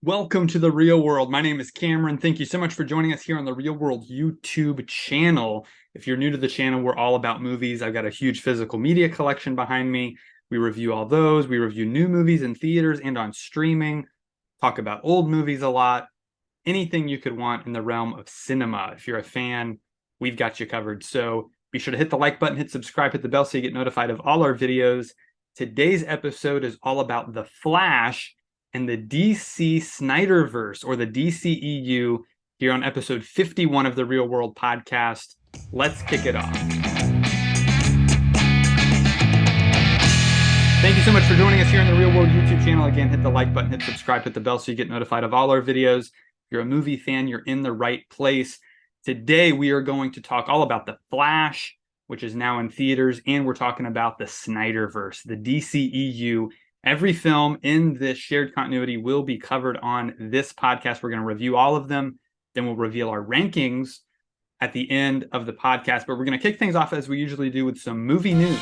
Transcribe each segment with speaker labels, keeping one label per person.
Speaker 1: Welcome to the real world. My name is Cameron. Thank you so much for joining us here on the Real World YouTube channel. If you're new to the channel, we're all about movies. I've got a huge physical media collection behind me. We review all those. We review new movies in theaters and on streaming. Talk about old movies a lot. Anything you could want in the realm of cinema. If you're a fan, we've got you covered. So be sure to hit the like button, hit subscribe, hit the bell so you get notified of all our videos. Today's episode is all about The Flash and the DC SnyderVerse, or the DCEU, here on episode 51 of the Real World Podcast. Let's kick it off. Thank you so much for joining us here on the Real World YouTube channel. Again, hit the like button, hit subscribe, hit the bell so you get notified of all our videos. If you're a movie fan, you're in the right place. Today, we are going to talk all about The Flash, which is now in theaters, and we're talking about the SnyderVerse, the DCEU. Every film in this shared continuity will be covered on this podcast. We're going to review all of them. Then we'll reveal our rankings at the end of the podcast. But we're going to kick things off as we usually do with some movie news.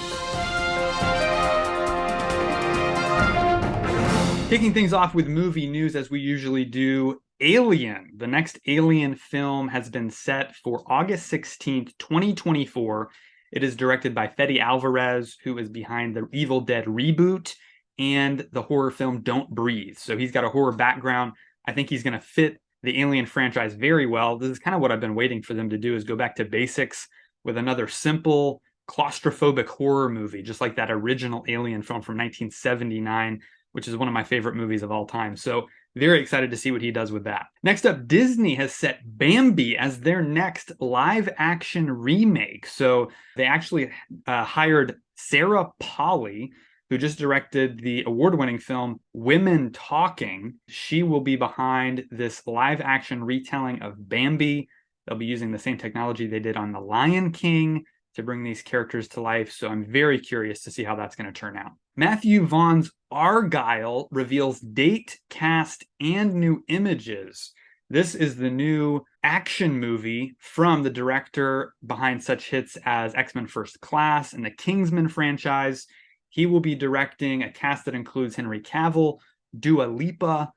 Speaker 1: Kicking things off with movie news as we usually do, Alien. The next Alien film has been set for August 16th, 2024. It is directed by Fede Alvarez, who is behind the Evil Dead reboot and the horror film Don't Breathe. So he's got a horror background. I think he's going to fit the Alien franchise very well. This is kind of what I've been waiting for them to do, is go back to basics with another simple, claustrophobic horror movie, just like that original Alien film from 1979, which is one of my favorite movies of all time. So very excited to see what he does with that. Next up, Disney has set Bambi as their next live-action remake. So they actually hired Sarah Polley, who just directed the award-winning film Women Talking. She will be behind this live-action retelling of Bambi. They'll be using the same technology they did on The Lion King to bring these characters to life, so I'm very curious to see how that's going to turn out. Matthew Vaughn's Argylle reveals date, cast, and new images. This is the new action movie from the director behind such hits as X-Men First Class and the Kingsman franchise. He will be directing a cast that includes Henry Cavill, Dua Lipa,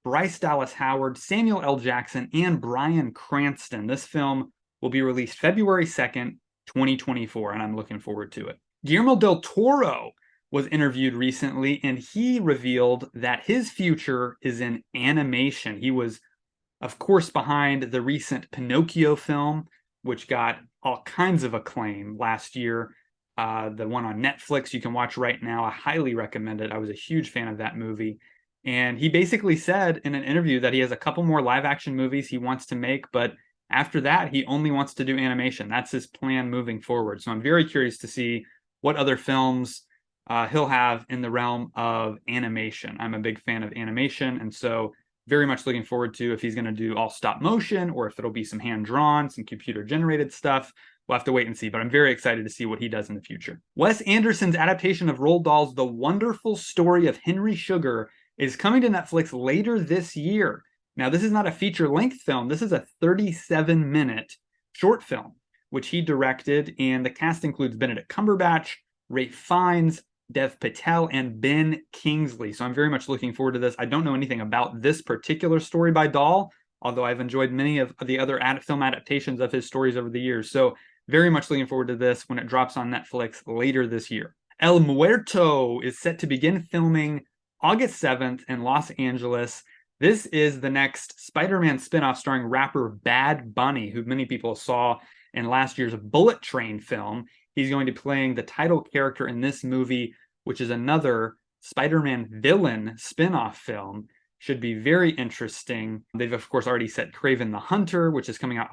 Speaker 1: Bryce Dallas Howard, Samuel L. Jackson, and Bryan Cranston. This film will be released February 2nd, 2024, and I'm looking forward to it. Guillermo del Toro was interviewed recently, and he revealed that his future is in animation. He was, of course, behind the recent Pinocchio film, which got all kinds of acclaim last year. The one on Netflix you can watch right now. I highly recommend it. I was a huge fan of that movie. And he basically said in an interview that he has a couple more live action movies he wants to make, but after that, he only wants to do animation. That's his plan moving forward. So I'm very curious to see what other films he'll have in the realm of animation. I'm a big fan of animation, and so very much looking forward to if he's going to do all stop motion or if it'll be some hand-drawn, some computer-generated stuff. We'll have to wait and see, but I'm very excited to see what he does in the future. Wes Anderson's adaptation of Roald Dahl's The Wonderful Story of Henry Sugar is coming to Netflix later this year. Now, this is not a feature-length film. This is a 37-minute short film, which he directed, and the cast includes Benedict Cumberbatch, Ralph Fiennes, Dev Patel, and Ben Kingsley. So I'm very much looking forward to this. I don't know anything about this particular story by Dahl, although I've enjoyed many of the other film adaptations of his stories over the years. So very much looking forward to this when it drops on Netflix later this year. El Muerto is set to begin filming August 7th in Los Angeles. This is the next Spider-Man spinoff starring rapper Bad Bunny, who many people saw in last year's Bullet Train film. He's going to be playing the title character in this movie, which is another Spider-Man villain spinoff film. Should be very interesting. They've, of course, already set Kraven the Hunter, which is coming out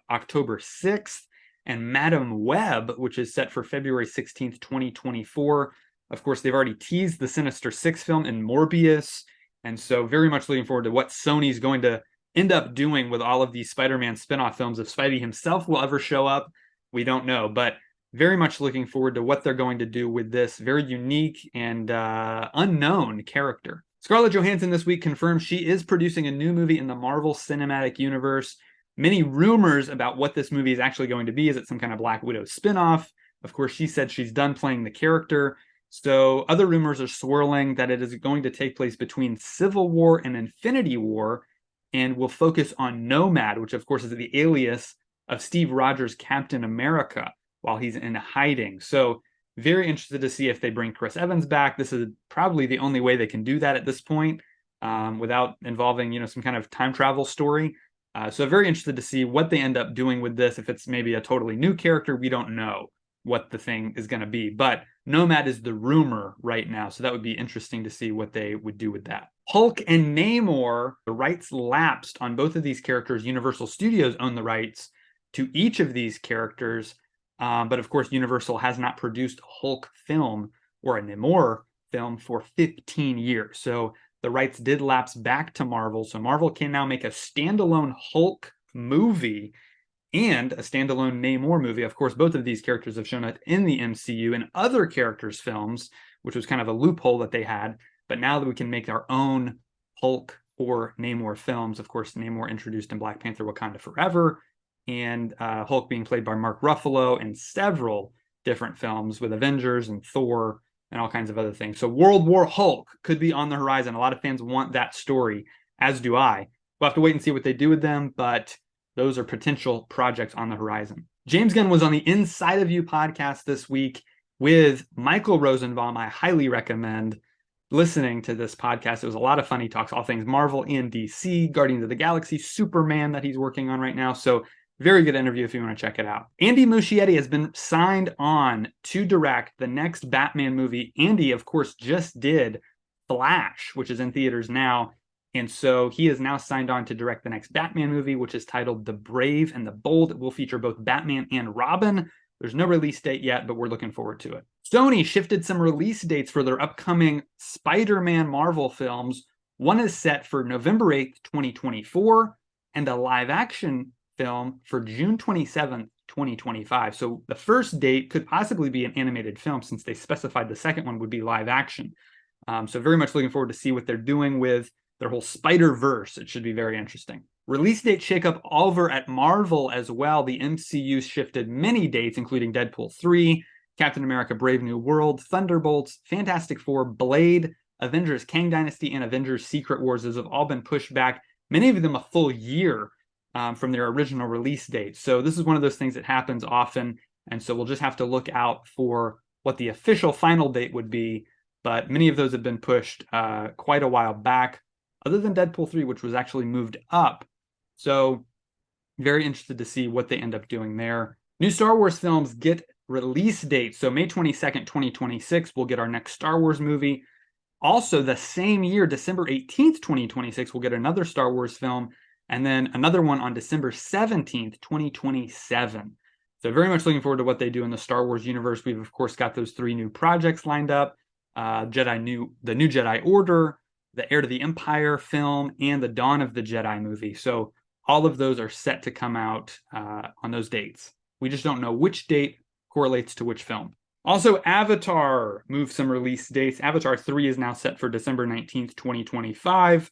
Speaker 1: October 6th, and Madam Web, which is set for February 16th, 2024. Of course, they've already teased the Sinister Six film in Morbius, and so very much looking forward to what Sony's going to end up doing with all of these Spider-Man spinoff films. If Spidey himself will ever show up, we don't know, but very much looking forward to what they're going to do with this very unique and unknown character. Scarlett Johansson this week confirmed she is producing a new movie in the Marvel Cinematic Universe. Many rumors about what this movie is actually going to be. Is it some kind of Black Widow spinoff? Of course, she said she's done playing the character, So other rumors are swirling that it is going to take place between Civil War and Infinity War, and will focus on Nomad, which of course is the alias of Steve Rogers' Captain America while he's in hiding. So very interested to see if they bring Chris Evans back. This is probably the only way they can do that at this point, without involving, some kind of time travel story. So very interested to see what they end up doing with this. If it's maybe a totally new character, we don't know what the thing is going to be. But Nomad is the rumor right now, so that would be interesting to see what they would do with that. Hulk and Namor, the rights lapsed on both of these characters. Universal Studios own the rights to each of these characters, but of course Universal has not produced a Hulk film or a Namor film for 15 years. So the rights did lapse back to Marvel. So Marvel can now make a standalone Hulk movie and a standalone Namor movie. Of course, both of these characters have shown up in the MCU and other characters' films, which was kind of a loophole that they had. But now that we can make our own Hulk or Namor films, of course, Namor introduced in Black Panther Wakanda Forever, and Hulk being played by Mark Ruffalo in several different films with Avengers and Thor and all kinds of other things. So World War Hulk could be on the horizon. A lot of fans want that story, as do I. We'll have to wait and see what they do with them, but those are potential projects on the horizon. James Gunn was on the Inside of You podcast this week with Michael Rosenbaum. I highly recommend listening to this podcast. It was a lot of fun. He talks all things Marvel and DC, Guardians of the Galaxy, Superman that he's working on right now. So very good interview if you want to check it out. Andy Muschietti has been signed on to direct the next Batman movie. Andy, of course, just did Flash, which is in theaters now. And so he is now signed on to direct the next Batman movie, which is titled The Brave and the Bold. It will feature both Batman and Robin. There's no release date yet, but we're looking forward to it. Sony shifted some release dates for their upcoming Spider-Man Marvel films. One is set for November 8th, 2024, and a live-action film for June 27th, 2025. So the first date could possibly be an animated film, since they specified the second one would be live action. So very much looking forward to see what they're doing with their whole Spider-Verse. It should be very interesting. Release date shakeup over at Marvel as well. The MCU shifted many dates, including Deadpool 3, Captain America Brave New World, Thunderbolts, Fantastic Four, Blade, Avengers Kang Dynasty, and Avengers Secret Wars. Those have all been pushed back, many of them a full year from their original release date. So this is one of those things that happens often, and so we'll just have to look out for what the official final date would be, but many of those have been pushed quite a while back, other than Deadpool 3, which was actually moved up. So very interested to see what they end up doing there. New Star Wars films get release dates. So May 22nd, 2026, we'll get our next Star Wars movie. Also, the same year, December 18th, 2026, we'll get another Star Wars film, and then another one on December 17th, 2027. So very much looking forward to what they do in the Star Wars universe. We've, of course, got those 3 new projects lined up. The New Jedi Order, the Heir to the Empire film, and the Dawn of the Jedi movie. So all of those are set to come out on those dates. We just don't know which date correlates to which film. Also, Avatar moved some release dates. Avatar 3 is now set for December 19th, 2025.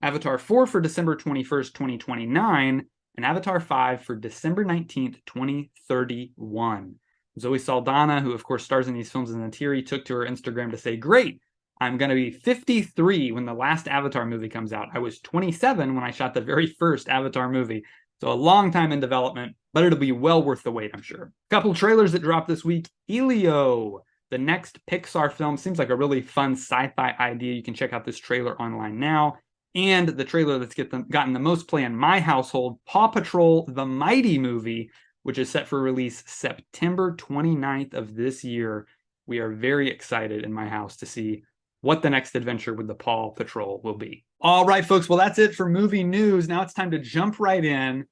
Speaker 1: Avatar 4 for December 21st, 2029. And Avatar 5 for December 19th, 2031. Zoe Saldana, who of course stars in these films as Neytiri, took to her Instagram to say, "Great, I'm going to be 53 when the last Avatar movie comes out. I was 27 when I shot the very first Avatar movie." So a long time in development, but it'll be well worth the wait, I'm sure. A couple trailers that dropped this week. Elio, the next Pixar film, seems like a really fun sci-fi idea. You can check out this trailer online now. And the trailer that's gotten the most play in my household, Paw Patrol, the Mighty movie, which is set for release September 29th of this year. We are very excited in my house to see what the next adventure with the Paw Patrol will be. All right, folks. Well, that's it for movie news. Now it's time to jump right in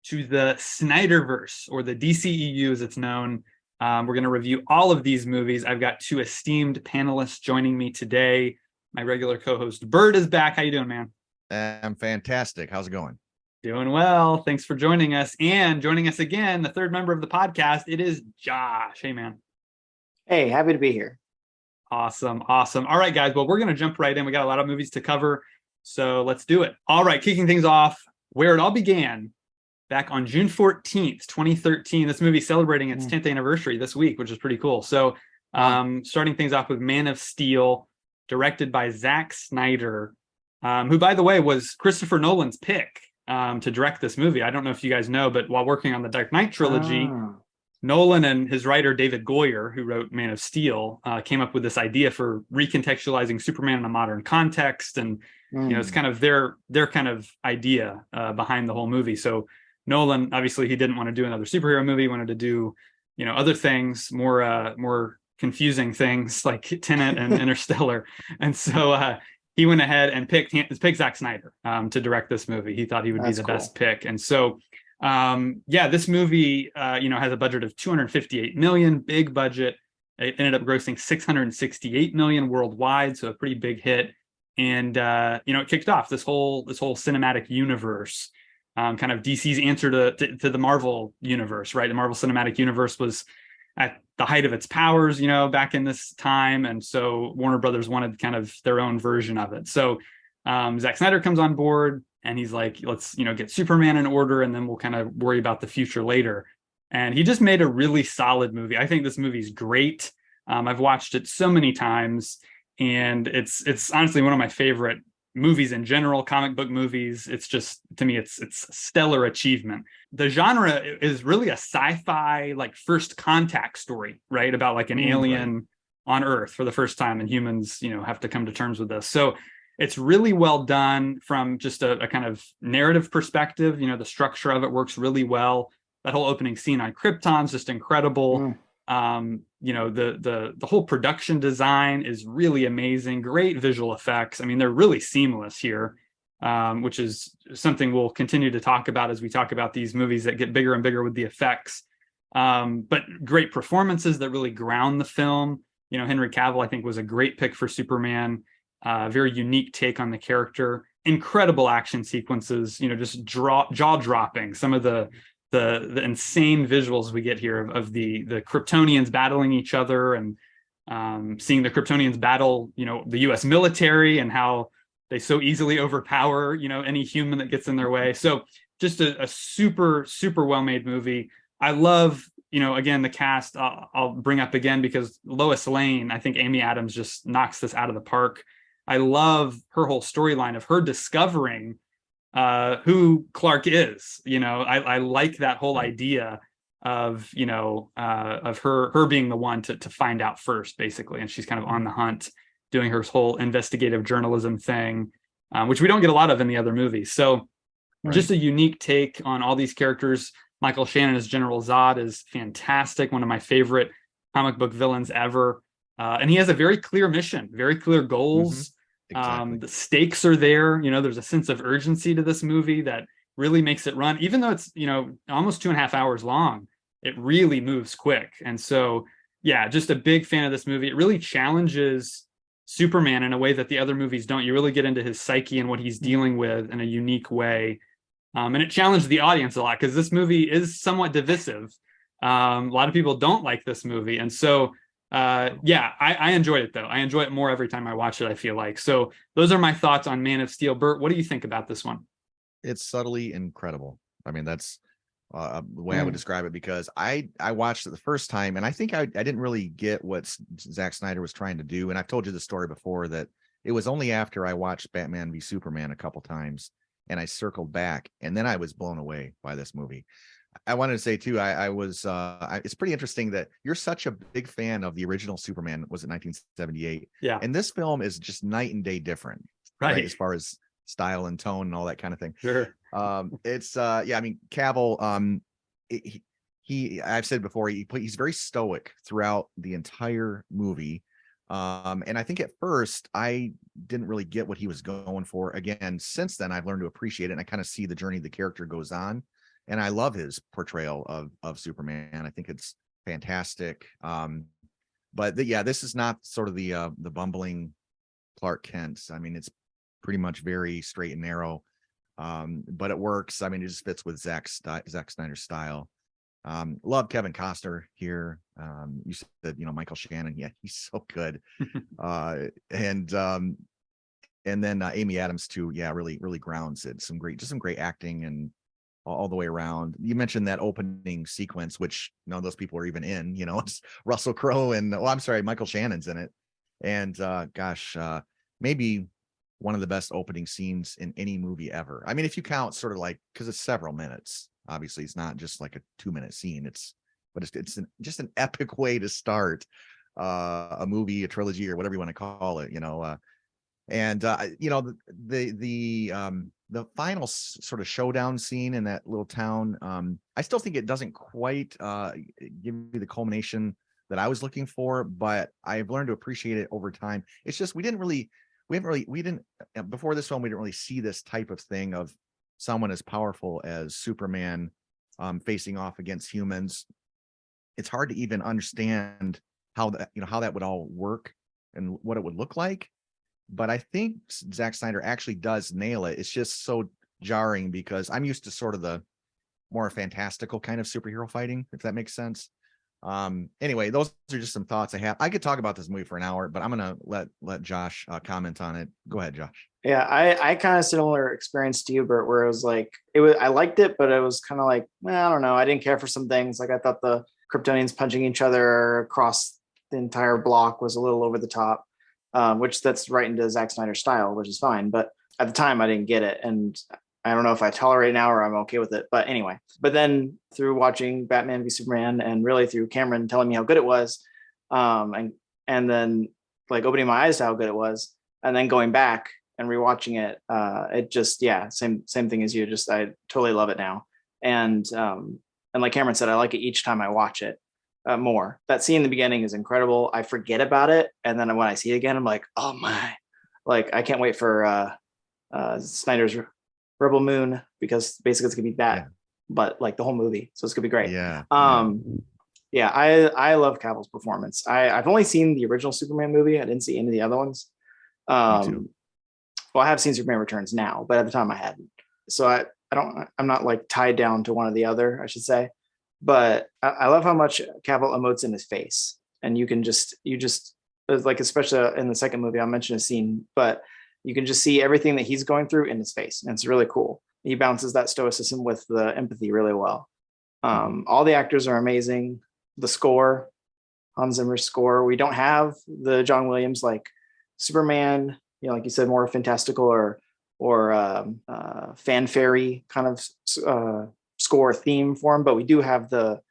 Speaker 1: to the SnyderVerse, or the DCEU as it's known. We're going to review all of these movies. I've got 2 esteemed panelists joining me today. My regular co-host Bird is back. How you doing, man?
Speaker 2: I'm fantastic. How's it going?
Speaker 1: Doing well. Thanks for joining us. And joining us again, the third member of the podcast, it is Josh. Hey, man.
Speaker 3: Hey, happy to be here.
Speaker 1: Awesome. All right, guys. Well, we're going to jump right in. We got a lot of movies to cover, so let's do it. All right, kicking things off, where it all began back on June 14th, 2013. This movie celebrating its 10th anniversary this week, which is pretty cool. So Starting things off with Man of Steel, directed by Zack Snyder, who, by the way, was Christopher Nolan's pick to direct this movie. I don't know if you guys know, but while working on the Dark Knight trilogy, Nolan and his writer David Goyer, who wrote Man of Steel, came up with this idea for recontextualizing Superman in a modern context, and it's kind of their kind of idea behind the whole movie. So Nolan, obviously, he didn't want to do another superhero movie; he wanted to do other things, more confusing things like Tenet and Interstellar, and so he went ahead and picked Zack Snyder to direct this movie. He thought he would be the best pick, and so. This movie, has a budget of 258 million, big budget. It ended up grossing 668 million worldwide, so a pretty big hit. And it kicked off this whole cinematic universe, kind of DC's answer to the Marvel universe, right? The Marvel Cinematic Universe was at the height of its powers, back in this time, and so Warner Brothers wanted kind of their own version of it. So Zack Snyder comes on board. And he's like, let's, get Superman in order, and then we'll kind of worry about the future later. And he just made a really solid movie. I think this movie's great. I've watched it so many times, and it's honestly one of my favorite movies in general, comic book movies. It's just, to me, it's stellar achievement. The genre is really a sci-fi, like, first contact story, right? About like an alien on Earth for the first time, and humans, have to come to terms with this. So it's really well done from just a kind of narrative perspective. The structure of it works really well. That whole opening scene on Krypton's just incredible. The whole production design is really amazing. Great visual effects. I mean, they're really seamless here, which is something we'll continue to talk about as we talk about these movies that get bigger and bigger with the effects. But great performances that really ground the film. Henry Cavill, I think, was a great pick for Superman. Very unique take on the character. Incredible action sequences, just jaw-dropping. Some of the insane visuals we get here of the Kryptonians battling each other, and seeing the Kryptonians battle, the U.S. military, and how they so easily overpower, any human that gets in their way. So just a super, super well-made movie. I love, again, the cast. I'll bring up again because Lois Lane, I think Amy Adams just knocks this out of the park. I love her whole storyline of her discovering who Clark is. I like that whole idea of her being the one to find out first, basically, and she's kind of on the hunt, doing her whole investigative journalism thing, which we don't get a lot of in the other movies. So just a unique take on all these characters. Michael Shannon as General Zod is fantastic, one of my favorite comic book villains ever. And he has a very clear mission, very clear goals. Exactly. The stakes are there. There's a sense of urgency to this movie that really makes it run. Even though it's, almost 2.5 hours long, it really moves quick. And so, just a big fan of this movie. It really challenges Superman in a way that the other movies don't. You really get into his psyche and what he's dealing with in a unique way. And it challenged the audience a lot because this movie is somewhat divisive. A lot of people don't like this movie. And so, I enjoyed it, though. I enjoy it more every time I watch it, I feel like. So those are my thoughts on Man of Steel. Bert, what do you think about this one?
Speaker 2: It's subtly incredible. I mean, that's the way I would describe it, because I watched it the first time, and I think I didn't really get what Zack Snyder was trying to do. And I've told you the story before, that it was only after I watched Batman v Superman a couple times and I circled back, and then I was blown away by this movie. I wanted to say too, it's pretty interesting that you're such a big fan of the original Superman, was it 1978? Yeah. And this film is just night and day different, right? As far as style and tone and all that kind of thing. Sure. It's I mean, Cavill, I've said before, he's very stoic throughout the entire movie. And I think at first I didn't really get what he was going for. Again, since then I've learned to appreciate it, and I kind of see the journey the character goes on. And I love his portrayal of Superman. I think it's fantastic. But this is not sort of the bumbling Clark Kent. I mean, it's pretty much very straight and narrow, but it works. I mean, it just fits with Zack Snyder's style. Love Kevin Costner here. You said, Michael Shannon. Yeah, he's so good. And then Amy Adams too. Yeah, really, really grounds it. Some great acting, and all the way around. You mentioned that opening sequence, which none of those people are even in. It's Russell Crowe and I'm sorry, Michael Shannon's in it, and maybe one of the best opening scenes in any movie ever. I mean, if you count sort of like, because it's several minutes. Obviously, it's not just like a 2-minute scene. It's just an epic way to start a movie, a trilogy, or whatever you want to call it. The final sort of showdown scene in that little town, I still think it doesn't quite give me the culmination that I was looking for, but I've learned to appreciate it over time. It's just we didn't before this film, we didn't really see this type of thing of someone as powerful as Superman facing off against humans. It's hard to even understand how that would all work and what it would look like. But I think Zack Snyder actually does nail it. It's just so jarring because I'm used to sort of the more fantastical kind of superhero fighting, if that makes sense. Anyway, those are just some thoughts I have. I could talk about this movie for an hour, but I'm gonna let Josh comment on it. Go ahead, Josh.
Speaker 3: Yeah, I kind of similar experience to you, Bert, where it was like I liked it, but it was kind of like, I don't know. I didn't care for some things. Like I thought the Kryptonians punching each other across the entire block was a little over the top, which that's right into Zack Snyder's style, which is fine. But at the time, I didn't get it, and I don't know if I tolerate it now or I'm okay with it. But anyway, but then through watching Batman v Superman and really through Cameron telling me how good it was, and then like opening my eyes to how good it was, and then going back and rewatching it, it just, same thing as you. Just I totally love it now, and like Cameron said, I like it each time I watch it more. That scene in the beginning is incredible. I forget about it, and then when I see it again, I'm like, oh my, like I can't wait for Snyder's Rebel Moon, because basically it's gonna be that, but like the whole movie, so it's gonna be great. I love Cavill's performance. I've only seen the original Superman movie. I didn't see any of the other ones. Me too. Well, I have seen Superman Returns now, but at the time I hadn't. So I'm not like tied down to one or the other, I should say. But I love how much Cavill emotes in his face, and you just like, especially in the second movie, I'll mention a scene, but you can just see everything that he's going through in his face, and it's really cool. He balances that stoicism with the empathy really well. All the actors are amazing. The score, Hans Zimmer's score. We don't have the John Williams like Superman, like you said, more fantastical or fanfare kind of score theme for him, but we do have the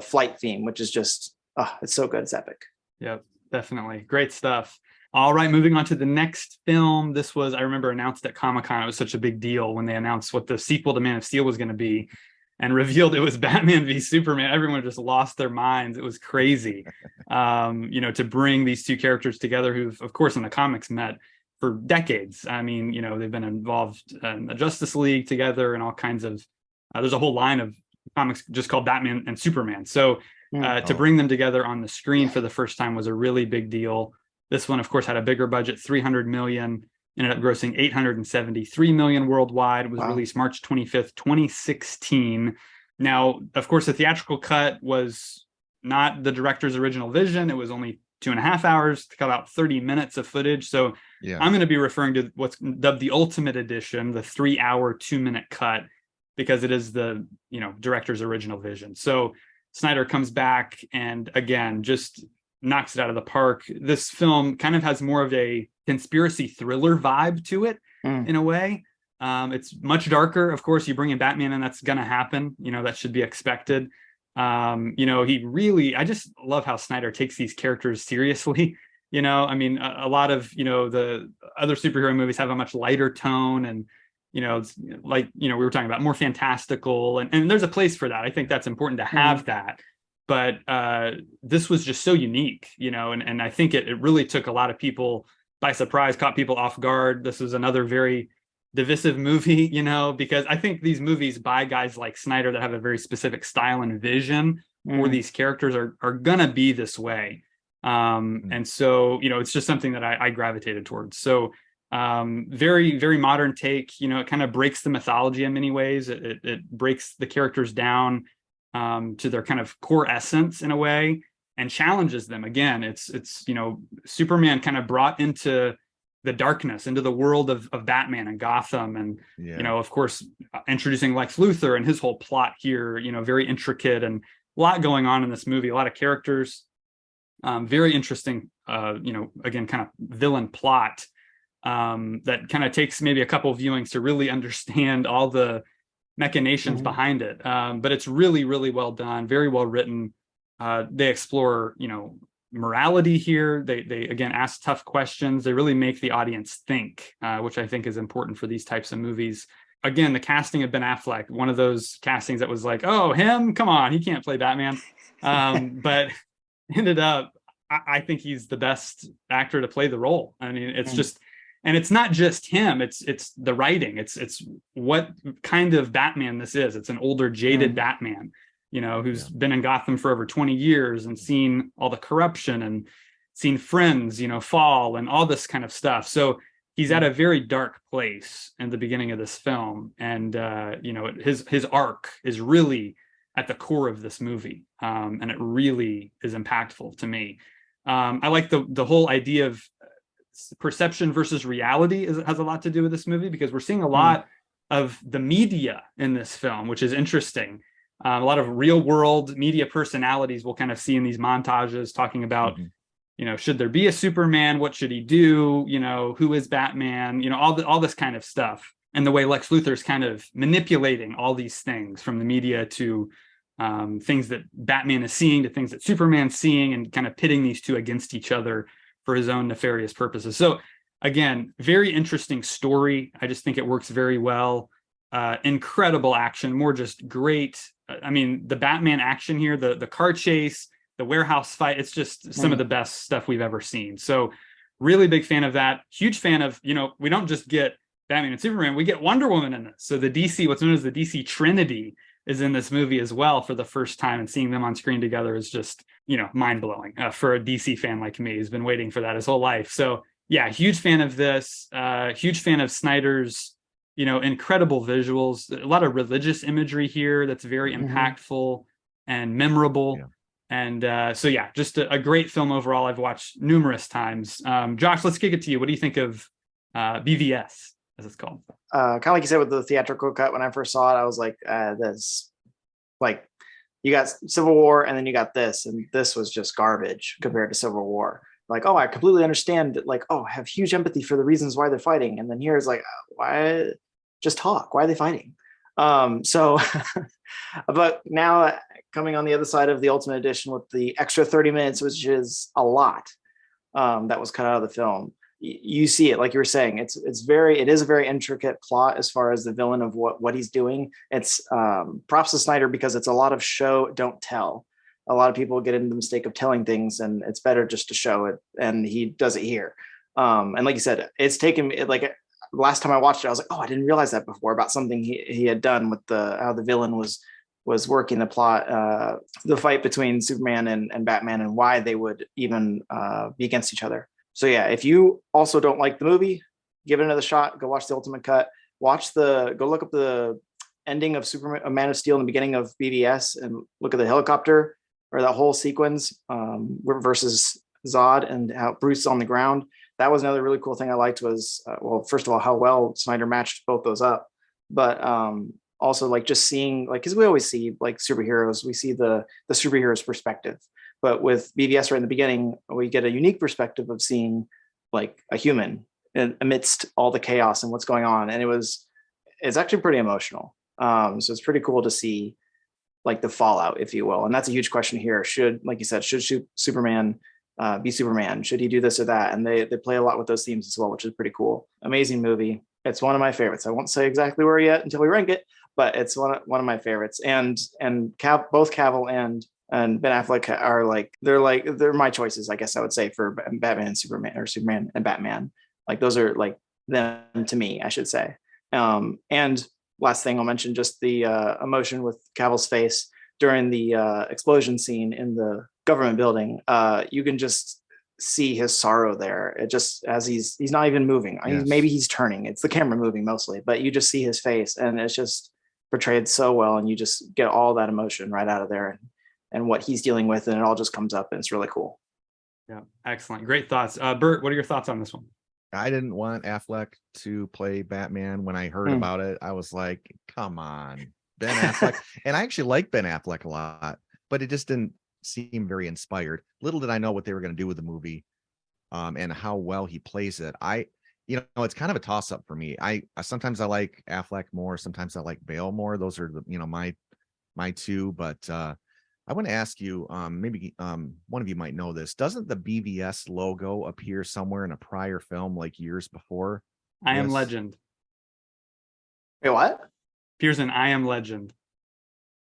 Speaker 3: flight theme, which is just it's so good. It's epic.
Speaker 1: Yep, definitely great stuff. All right, moving on to the next film. This was, I remember, announced at Comic-Con. It was such a big deal when they announced what the sequel to Man of Steel was going to be and revealed it was Batman v Superman. Everyone just lost their minds. It was crazy, to bring these two characters together who've, of course, in the comics met for decades. I mean, they've been involved in the Justice League together and all kinds of, there's a whole line of comics just called Batman and Superman. So to bring them together on the screen for the first time was a really big deal. This one, of course, had a bigger budget, $300 million, ended up grossing $873 million worldwide. It was released March 25th, 2016. Now, of course, the theatrical cut was not the director's original vision. It was only 2.5 hours to cut out 30 minutes of footage. So I'm going to be referring to what's dubbed the Ultimate Edition, the 3-hour, 2-minute cut, because it is the director's original vision. So Snyder comes back and again just knocks it out of the park. This film kind of has more of a conspiracy thriller vibe to it in a way. It's much darker. Of course, you bring in Batman and that's going to happen. That should be expected. I just love how Snyder takes these characters seriously. I mean, a lot of, the other superhero movies have a much lighter tone and, it's like, we were talking about more fantastical and there's a place for that. I think that's important to have that. But this was just so unique, and I think it really took a lot of people by surprise, caught people off guard. This was another very divisive movie, because I think these movies by guys like Snyder that have a very specific style and vision for these characters are going to be this way. And so, it's just something that I gravitated towards. So very, very modern take, it kind of breaks the mythology in many ways. It breaks the characters down to their kind of core essence in a way and challenges them. Again, it's Superman kind of brought into the darkness, into the world of Batman and Gotham, and of course, introducing Lex Luthor and his whole plot here. Very intricate and a lot going on in this movie. A lot of characters, very interesting. Again, kind of villain plot that kind of takes maybe a couple of viewings to really understand all the machinations behind it. But it's really, really well done, very well written. They explore, morality here. They again ask tough questions. They really make the audience think, which I think is important for these types of movies. Again, the casting of Ben Affleck, one of those castings that was like, oh, him, come on, he can't play Batman. But ended up, I think he's the best actor to play the role. I mean, it's just, and it's not just him, it's the writing. It's what kind of Batman this is. It's an older, jaded Batman, who's been in Gotham for over 20 years and seen all the corruption and seen friends, fall and all this kind of stuff. So he's at a very dark place in the beginning of this film. And, his arc is really at the core of this movie. And it really is impactful to me. I like the whole idea of perception versus reality has a lot to do with this movie, because we're seeing a lot of the media in this film, which is interesting. A lot of real world media personalities we'll kind of see in these montages talking about, should there be a Superman? What should he do? Who is Batman? All this kind of stuff. And the way Lex Luthor is kind of manipulating all these things from the media to things that Batman is seeing to things that Superman's seeing, and kind of pitting these two against each other for his own nefarious purposes. So again, very interesting story. I just think it works very well. Incredible action, more just great. I mean, the Batman action here, the car chase, the warehouse fight, it's just some of the best stuff we've ever seen. So really big fan of that. Huge fan of, we don't just get Batman and Superman, we get Wonder Woman in this. So the DC, what's known as the DC Trinity, is in this movie as well for the first time, and seeing them on screen together is just, mind-blowing for a DC fan like me who's been waiting for that his whole life. So yeah, huge fan of this, huge fan of Snyder's, incredible visuals, a lot of religious imagery here that's very impactful and memorable. And so yeah, just a great film overall. I've watched numerous times. Josh, let's kick it to you. What do you think of BVS, as it's called?
Speaker 3: Kind of like you said with the theatrical cut, when I first saw it, I was like, this, like, you got Civil War and then you got this, and this was just garbage compared to Civil War. Like, oh, I completely understand, like, oh, I have huge empathy for the reasons why they're fighting. And then here's like, why just talk? Why are they fighting? So, but now coming on the other side of the Ultimate Edition with the extra 30 minutes, which is a lot, that was cut out of the film. You see it, like you were saying, it is a very intricate plot as far as the villain of what he's doing. It's props to Snyder, because it's a lot of show, don't tell. A lot of people get into the mistake of telling things, and it's better just to show it. And he does it here. And like you said, it's taken me, like, last time I watched it, I was like, oh, I didn't realize that before, about something he had done with how the villain was working the plot, the fight between Superman and Batman, and why they would even be against each other. So yeah, if you also don't like the movie, give it another shot. Go watch the Ultimate Cut. Go look up the ending of Superman, Man of Steel, in the beginning of BVS, and look at the helicopter, or that whole sequence versus Zod, and how Bruce is on the ground. That was another really cool thing I liked, was, well, first of all, how well Snyder matched both those up, but also, like, just seeing, like, because we always see, like, superheroes, we see the superhero's perspective. But with BVS right in the beginning, we get a unique perspective of seeing, like, a human amidst all the chaos and what's going on. And it's actually pretty emotional. So it's pretty cool to see, like, the fallout, if you will. And that's a huge question here. Like you said, should Superman be Superman? Should he do this or that? And they play a lot with those themes as well, which is pretty cool. Amazing movie. It's one of my favorites. I won't say exactly where yet until we rank it, but it's one of my favorites. And both Cavill and Ben Affleck are they're my choices, I guess I would say, for Batman and Superman, or Superman and Batman. Like, those are, like, them to me, I should say. And last thing I'll mention, just the emotion with Cavill's face during the explosion scene in the government building. You can just see his sorrow there. It just, as he's not even moving.
Speaker 2: Yes.
Speaker 3: Maybe he's turning. It's the camera moving mostly, but you just see his face, and it's just portrayed so well, and you just get all that emotion right out of there, and what he's dealing with, and it all just comes up, and it's really cool.
Speaker 1: Yeah, excellent, great thoughts. Bert, what are your thoughts on this one?
Speaker 2: I didn't want Affleck to play Batman. When I heard about it, I was like, come on, Ben Affleck. And I actually like Ben Affleck a lot, but it just didn't seem very inspired. Little did I know what they were going to do with the movie, and how well he plays it. It's kind of a toss up for me. I sometimes I like Affleck more, sometimes I like Bale more. Those are the, my two, but I want to ask you, maybe one of you might know this. Doesn't the BVS logo appear somewhere in a prior film, like years before?
Speaker 1: I Am Legend.
Speaker 3: Wait, what?
Speaker 1: Appears in I Am Legend.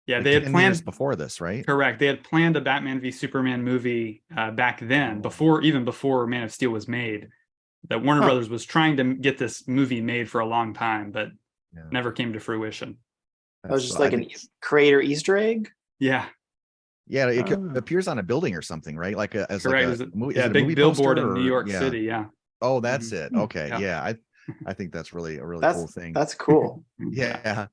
Speaker 1: Yeah,
Speaker 2: Like
Speaker 1: they had
Speaker 2: 10
Speaker 1: planned
Speaker 2: years before this, right?
Speaker 1: Correct. They had planned a Batman v Superman movie back then, even before Man of Steel was made. That Warner Brothers was trying to get this movie made for a long time, but never came to fruition.
Speaker 3: That was just like an creator Easter egg.
Speaker 1: Yeah.
Speaker 2: Yeah, it appears on a building or something, right? Like as
Speaker 1: correct.
Speaker 2: like
Speaker 1: a big billboard in New York City. Yeah.
Speaker 2: Oh, that's it. Okay. Yeah. I think that's really a really cool thing.
Speaker 3: That's cool.
Speaker 2: Yeah.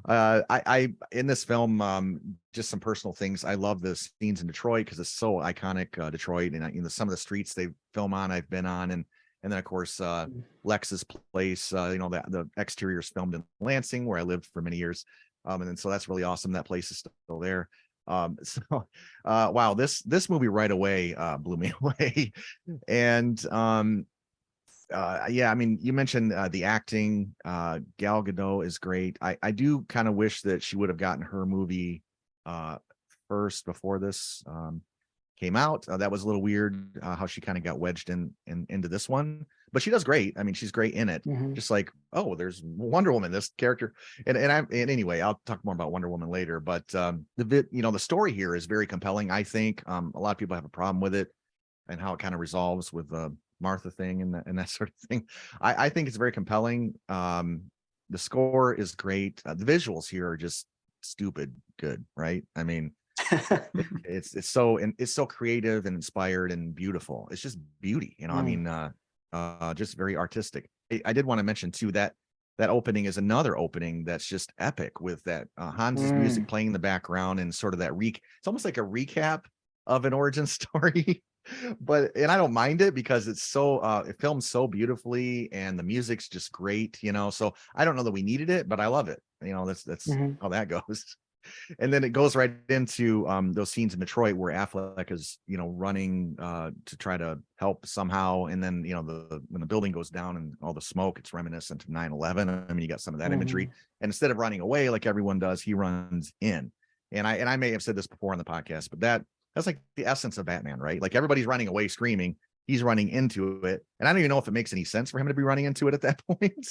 Speaker 2: I in this film, just some personal things. I love the scenes in Detroit because it's so iconic, Detroit, and some of the streets they film on, I've been on, and then of course Lex's place. The exterior is filmed in Lansing, where I lived for many years, and then so that's really awesome. That place is still there. Wow, this movie right away blew me away, and I mean, you mentioned the acting. Gal Gadot is great. I do kind of wish that she would have gotten her movie first before this came out. That was a little weird how she kind of got wedged into this one, but she does great. I mean, she's great in it. Just like, oh, there's Wonder Woman, this character, and anyway, I'll talk more about Wonder Woman later. But the story here is very compelling. I think a lot of people have a problem with it and how it kind of resolves with Martha thing and that sort of thing. I think it's very compelling. The score is great. The visuals here are just stupid good, right? I mean, it's so creative and inspired and beautiful. It's just beauty, I mean, just very artistic. I did want to mention too that opening is another opening that's just epic with that Hans's music playing in the background and sort of that it's almost like a recap of an origin story. And I don't mind it because it's so it films so beautifully and the music's just great, so I don't know that we needed it, but I love it. That's how that goes. And then it goes right into those scenes in Detroit where Affleck is running to try to help somehow, and then when the building goes down and all the smoke, it's reminiscent to 9/11. I mean, you got some of that imagery, and instead of running away like everyone does, he runs in. And I may have said this before on the podcast, but that's like the essence of Batman, right? Like everybody's running away screaming, he's running into it, and I don't even know if it makes any sense for him to be running into it at that point.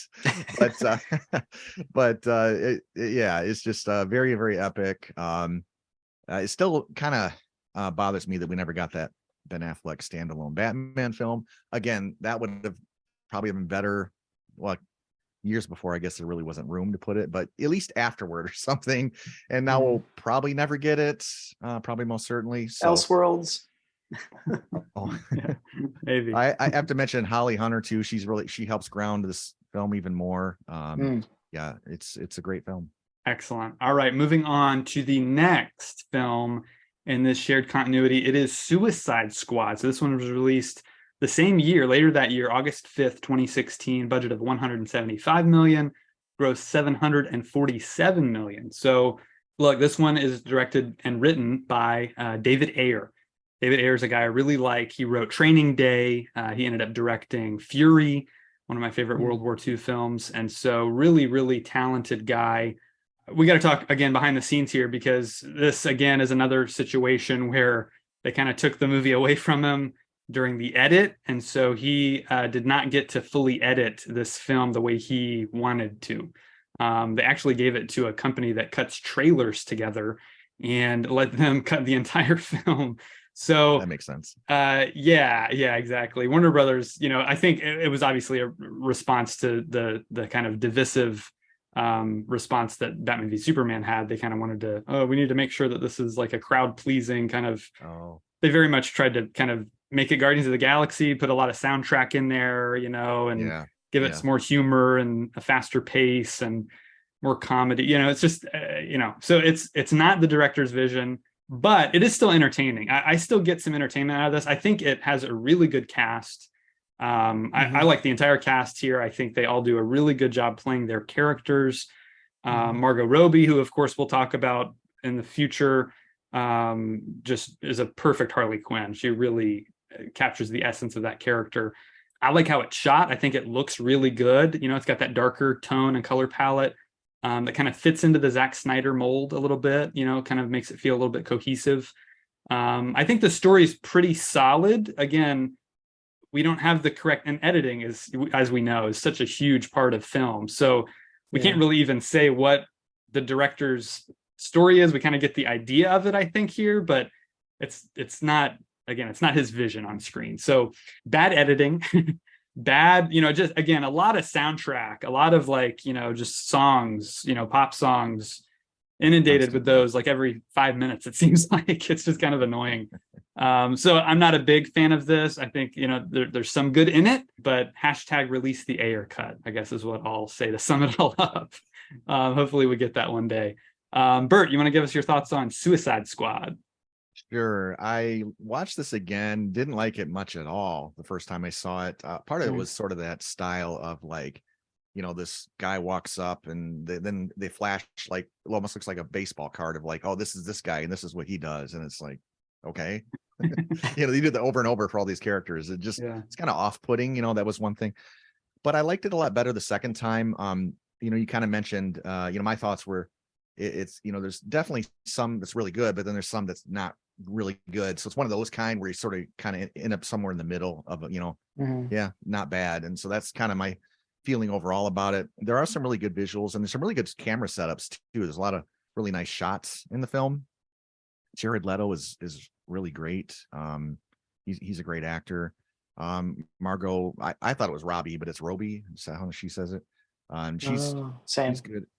Speaker 2: It's just very, very epic. It still kind of bothers me that we never got that Ben Affleck standalone Batman film. Again, that would have probably been better. Well, years before, I guess there really wasn't room to put it, but at least afterward or something. And now we'll probably never get it. Probably most certainly. So.
Speaker 3: Elseworlds.
Speaker 1: Maybe.
Speaker 2: I have to mention Holly Hunter too. She helps ground this film even more. Yeah, it's a great film.
Speaker 1: Excellent. All right, moving on to the next film in this shared continuity. It is Suicide Squad. So this one was released the same year, later that year, August 5th, 2016, budget of $175 million, gross $747 million. So look, this one is directed and written by David Ayer. David Ayer is a guy I really like. He wrote Training Day. He ended up directing Fury, one of my favorite World War II films. And so really, really talented guy. We got to talk again behind the scenes here, because this, again, is another situation where they kind of took the movie away from him during the edit. And so he did not get to fully edit this film the way he wanted to. They actually gave it to a company that cuts trailers together and let them cut the entire film. So
Speaker 2: that makes sense.
Speaker 1: Yeah, exactly. Warner Brothers, I think it was obviously a response to the kind of divisive response that Batman v Superman had. They kind of wanted to, we need to make sure that this is like a crowd pleasing kind of. They very much tried to kind of make it Guardians of the Galaxy, put a lot of soundtrack in there, and give it some more humor and a faster pace and more comedy. It's just, so it's not the director's vision, but it is still entertaining. I still get some entertainment out of this. I think it has a really good cast. I like the entire cast here. I think they all do a really good job playing their characters. Margot Robbie, who of course we'll talk about in the future, just is a perfect Harley Quinn. She really captures the essence of that character. I like how it's shot. I think it looks really good. It's got that darker tone and color palette that kind of fits into the Zack Snyder mold a little bit, kind of makes it feel a little bit cohesive. I think the story is pretty solid. Again, we don't have the correct, and editing is, as we know, is such a huge part of film. So we can't really even say what the director's story is. We kind of get the idea of it, I think, here, but it's not, again, it's not his vision on screen. So bad editing, bad, just, again, a lot of soundtrack, a lot of just songs, pop songs, inundated with those like every 5 minutes. It seems like it's just kind of annoying. So I'm not a big fan of this. I think, there's some good in it, but hashtag release the Ayer cut, I guess is what I'll say to sum it all up. Hopefully we get that one day. Bert, you want to give us your thoughts on Suicide Squad?
Speaker 2: Sure. I watched this again, didn't like it much at all the first time I saw it. Part of it was sort of that style of this guy walks up and then they flash, like, it almost looks like a baseball card of like, oh, this is this guy and this is what he does. And it's like, okay. They do that over and over for all these characters. It's kind of off-putting, that was one thing. But I liked it a lot better the second time. You kind of mentioned, my thoughts were it's there's definitely some that's really good, but then there's some that's not really good. So it's one of those kind where you sort of kind of end up somewhere in the middle of, not bad. And so that's kind of my feeling overall about it. There are some really good visuals and there's some really good camera setups too. There's a lot of really nice shots in the film. Jared Leto is really great. He's a great actor. Margot, I thought it was Robbie, but it's Roby. Is that how she says it? And she's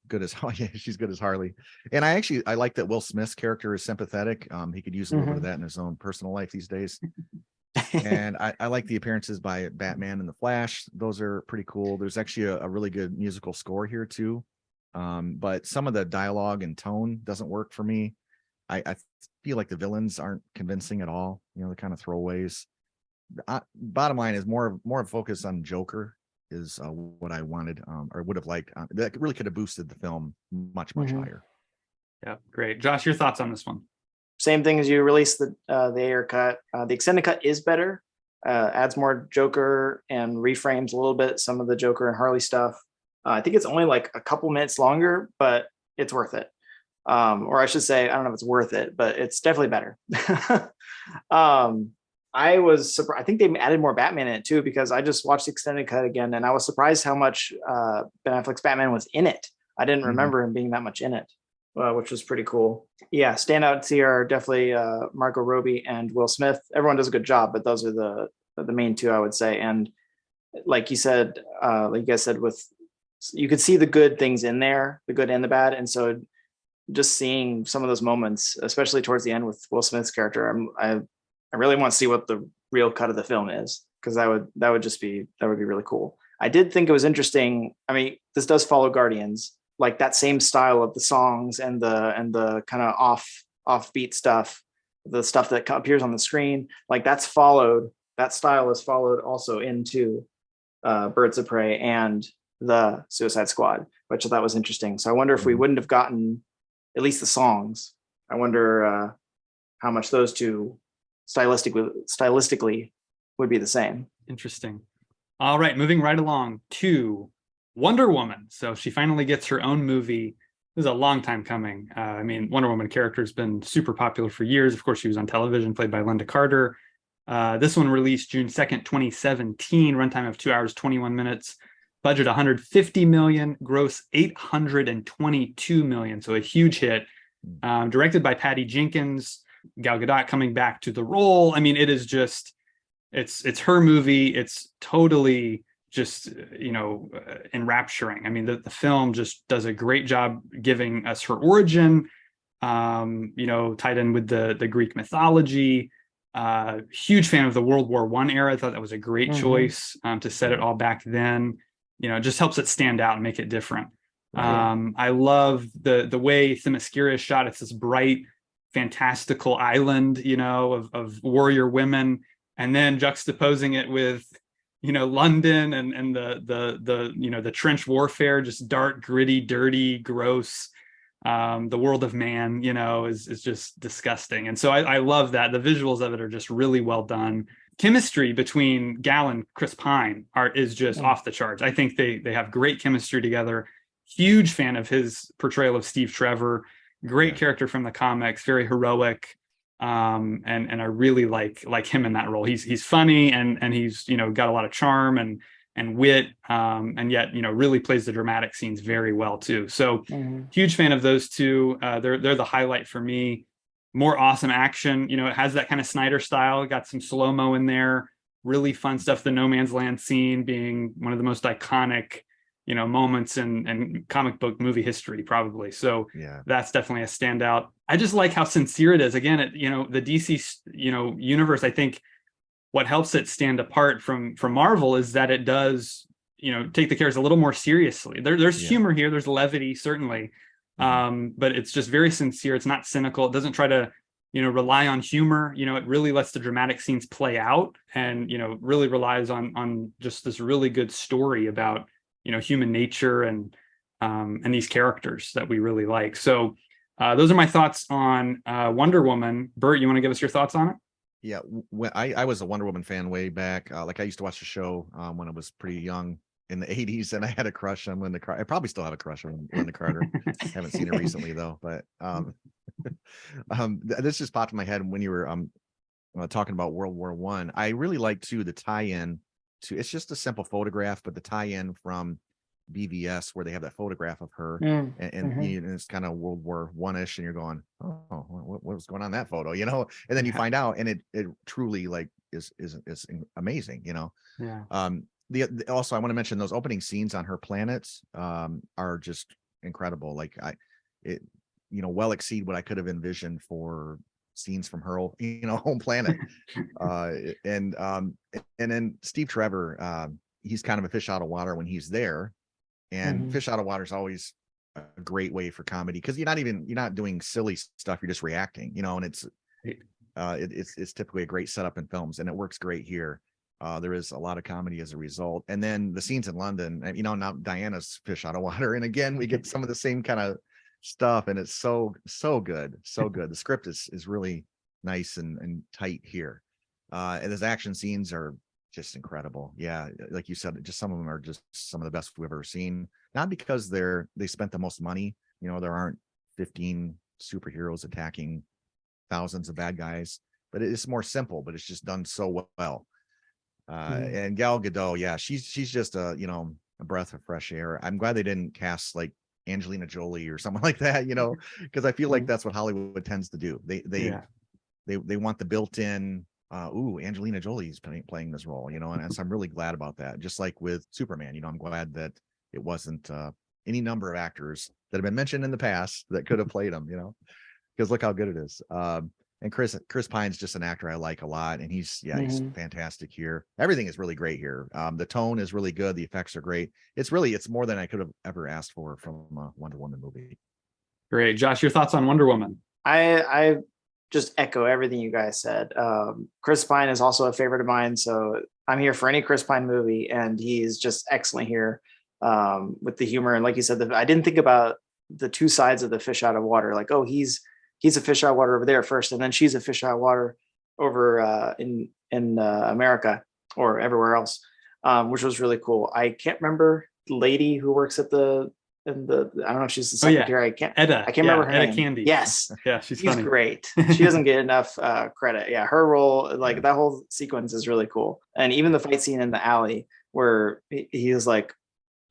Speaker 2: good as she's good as Harley. And I like that Will Smith's character is sympathetic. He could use a little bit of that in his own personal life these days. And I like the appearances by Batman and the Flash. Those are pretty cool. There's actually a really good musical score here too. But some of the dialogue and tone doesn't work for me. I feel like the villains aren't convincing at all. They're kind of throwaways. Bottom line is more focus on Joker is what I wanted or would have liked. That really could have boosted the film much higher.
Speaker 1: Yeah, great. Josh, your thoughts on this one?
Speaker 3: Same thing as you. Release the Ayer cut. The extended cut is better. Adds more Joker and reframes a little bit some of the Joker and Harley stuff. I think it's only like a couple minutes longer, but it's worth it. Or I should say, I don't know if it's worth it, but it's definitely better. I was surprised. I think they added more Batman in it too, because I just watched the extended cut again and I was surprised how much Ben Affleck's Batman was in it. I didn't remember him being that much in it, which was pretty cool. Yeah, standouts here are definitely Margot Robbie and Will Smith. Everyone does a good job, but those are the main two, I would say. And like you said, like you guys said, you could see the good things in there, the good and the bad. And so just seeing some of those moments, especially towards the end with Will Smith's character, I really want to see what the real cut of the film is, because that would be really cool. I did think it was interesting. I mean, this does follow Guardians, like that same style of the songs and the kind of offbeat stuff, the stuff that appears on the screen, like that style is followed also into Birds of Prey and the Suicide Squad, which I thought was interesting. So I wonder if we wouldn't have gotten at least the songs. I wonder how much those two stylistically would be the same.
Speaker 1: Interesting. All right, moving right along to Wonder Woman. So she finally gets her own movie. This is a long time coming. Wonder Woman character has been super popular for years. Of course, she was on television, played by Linda Carter. This one released June 2nd, 2017, runtime of 2 hours, 21 minutes, budget 150 million, gross 822 million. So a huge hit. Directed by Patty Jenkins. Gal Gadot coming back to the role. It is just, it's her movie. It's totally just, enrapturing. The film just does a great job giving us her origin, tied in with the Greek mythology. Huge fan of the World War I era. I thought that was a great choice to set it all back then. It just helps it stand out and make it different. Right. I love the way Themyscira is shot. It's this bright, fantastical island, of warrior women, and then juxtaposing it with, London and the trench warfare, just dark, gritty, dirty, gross. The world of man, is just disgusting. And so I love that. The visuals of it are just really well done. Chemistry between Gal and Chris Pine is just off the charts. I think they have great chemistry together. Huge fan of his portrayal of Steve Trevor. Great character from the comics, very heroic. And I really like him in that role. He's funny and he's got a lot of charm and wit, and yet really plays the dramatic scenes very well too. So huge fan of those two. They're the highlight for me. More awesome action. It has that kind of Snyder style. Got some slow-mo in there. Really fun stuff. The No Man's Land scene being one of the most iconic moments in comic book movie history, probably. So that's definitely a standout. I just like how sincere it is. Again, the DC universe, I think what helps it stand apart from Marvel is that it does take the characters a little more seriously. There's humor here, there's levity, certainly, but it's just very sincere. It's not cynical. It doesn't try to rely on humor. It really lets the dramatic scenes play out, and really relies on just this really good story about human nature and these characters that we really like. So those are my thoughts on Wonder Woman. Bert, you want to give us your thoughts on it?
Speaker 2: Yeah, I was a Wonder Woman fan way back. Like I used to watch the show when I was pretty young in the 80s, and I had a crush on Linda Carter. I probably still have a crush on Linda Carter. Haven't seen her recently though, but this just popped in my head when you were talking about World War I. I really like too the tie-in to, it's just a simple photograph, but the tie-in from BVS where they have that photograph of her and it's kind of World War I-ish, and you're going, oh, what was going on in that photo, and then you find out, and it truly like is amazing, also I want to mention those opening scenes on her planets are just incredible. Like well exceed what I could have envisioned for scenes from her home planet. And then Steve Trevor, he's kind of a fish out of water when he's there. And fish out of water is always a great way for comedy, because you're not doing silly stuff, you're just reacting, and it's typically a great setup in films, and it works great here. There is a lot of comedy as a result. And then the scenes in London, now Diana's fish out of water, and again we get some of the same kind of stuff, and it's so good. The script is really nice and tight here. And his action scenes are just incredible. Yeah, like you said, just some of them are just some of the best we've ever seen. Not because they spent the most money. There aren't 15 superheroes attacking thousands of bad guys, but it's more simple, but it's just done so well. And Gal Gadot, yeah, she's just a breath of fresh air. I'm glad they didn't cast like Angelina Jolie or something like that, because I feel like that's what Hollywood tends to do. They want the built-in Angelina Jolie's playing this role, and so I'm really glad about that. Just like with Superman, I'm glad that it wasn't any number of actors that have been mentioned in the past that could have played him, because look how good it is. And Chris Pine's just an actor I like a lot, and he's fantastic here. Everything is really great here. The tone is really good. The effects are great. It's more than I could have ever asked for from a Wonder Woman movie.
Speaker 1: Great. Josh, your thoughts on Wonder Woman?
Speaker 3: I just echo everything you guys said. Chris Pine is also a favorite of mine, so I'm here for any Chris Pine movie, and he's just excellent here with the humor. And like you said, I didn't think about the two sides of the fish out of water. Like, oh, he's a fish out of water over there first, and then she's a fish out of water over in America or everywhere else, which was really cool. I can't remember the lady who works at I don't know if she's the secretary. I can't remember her name.
Speaker 1: Candy.
Speaker 3: Yes.
Speaker 1: Yeah, she's funny.
Speaker 3: Great. She doesn't get enough credit. Yeah, her role, that whole sequence is really cool. And even the fight scene in the alley where he is like,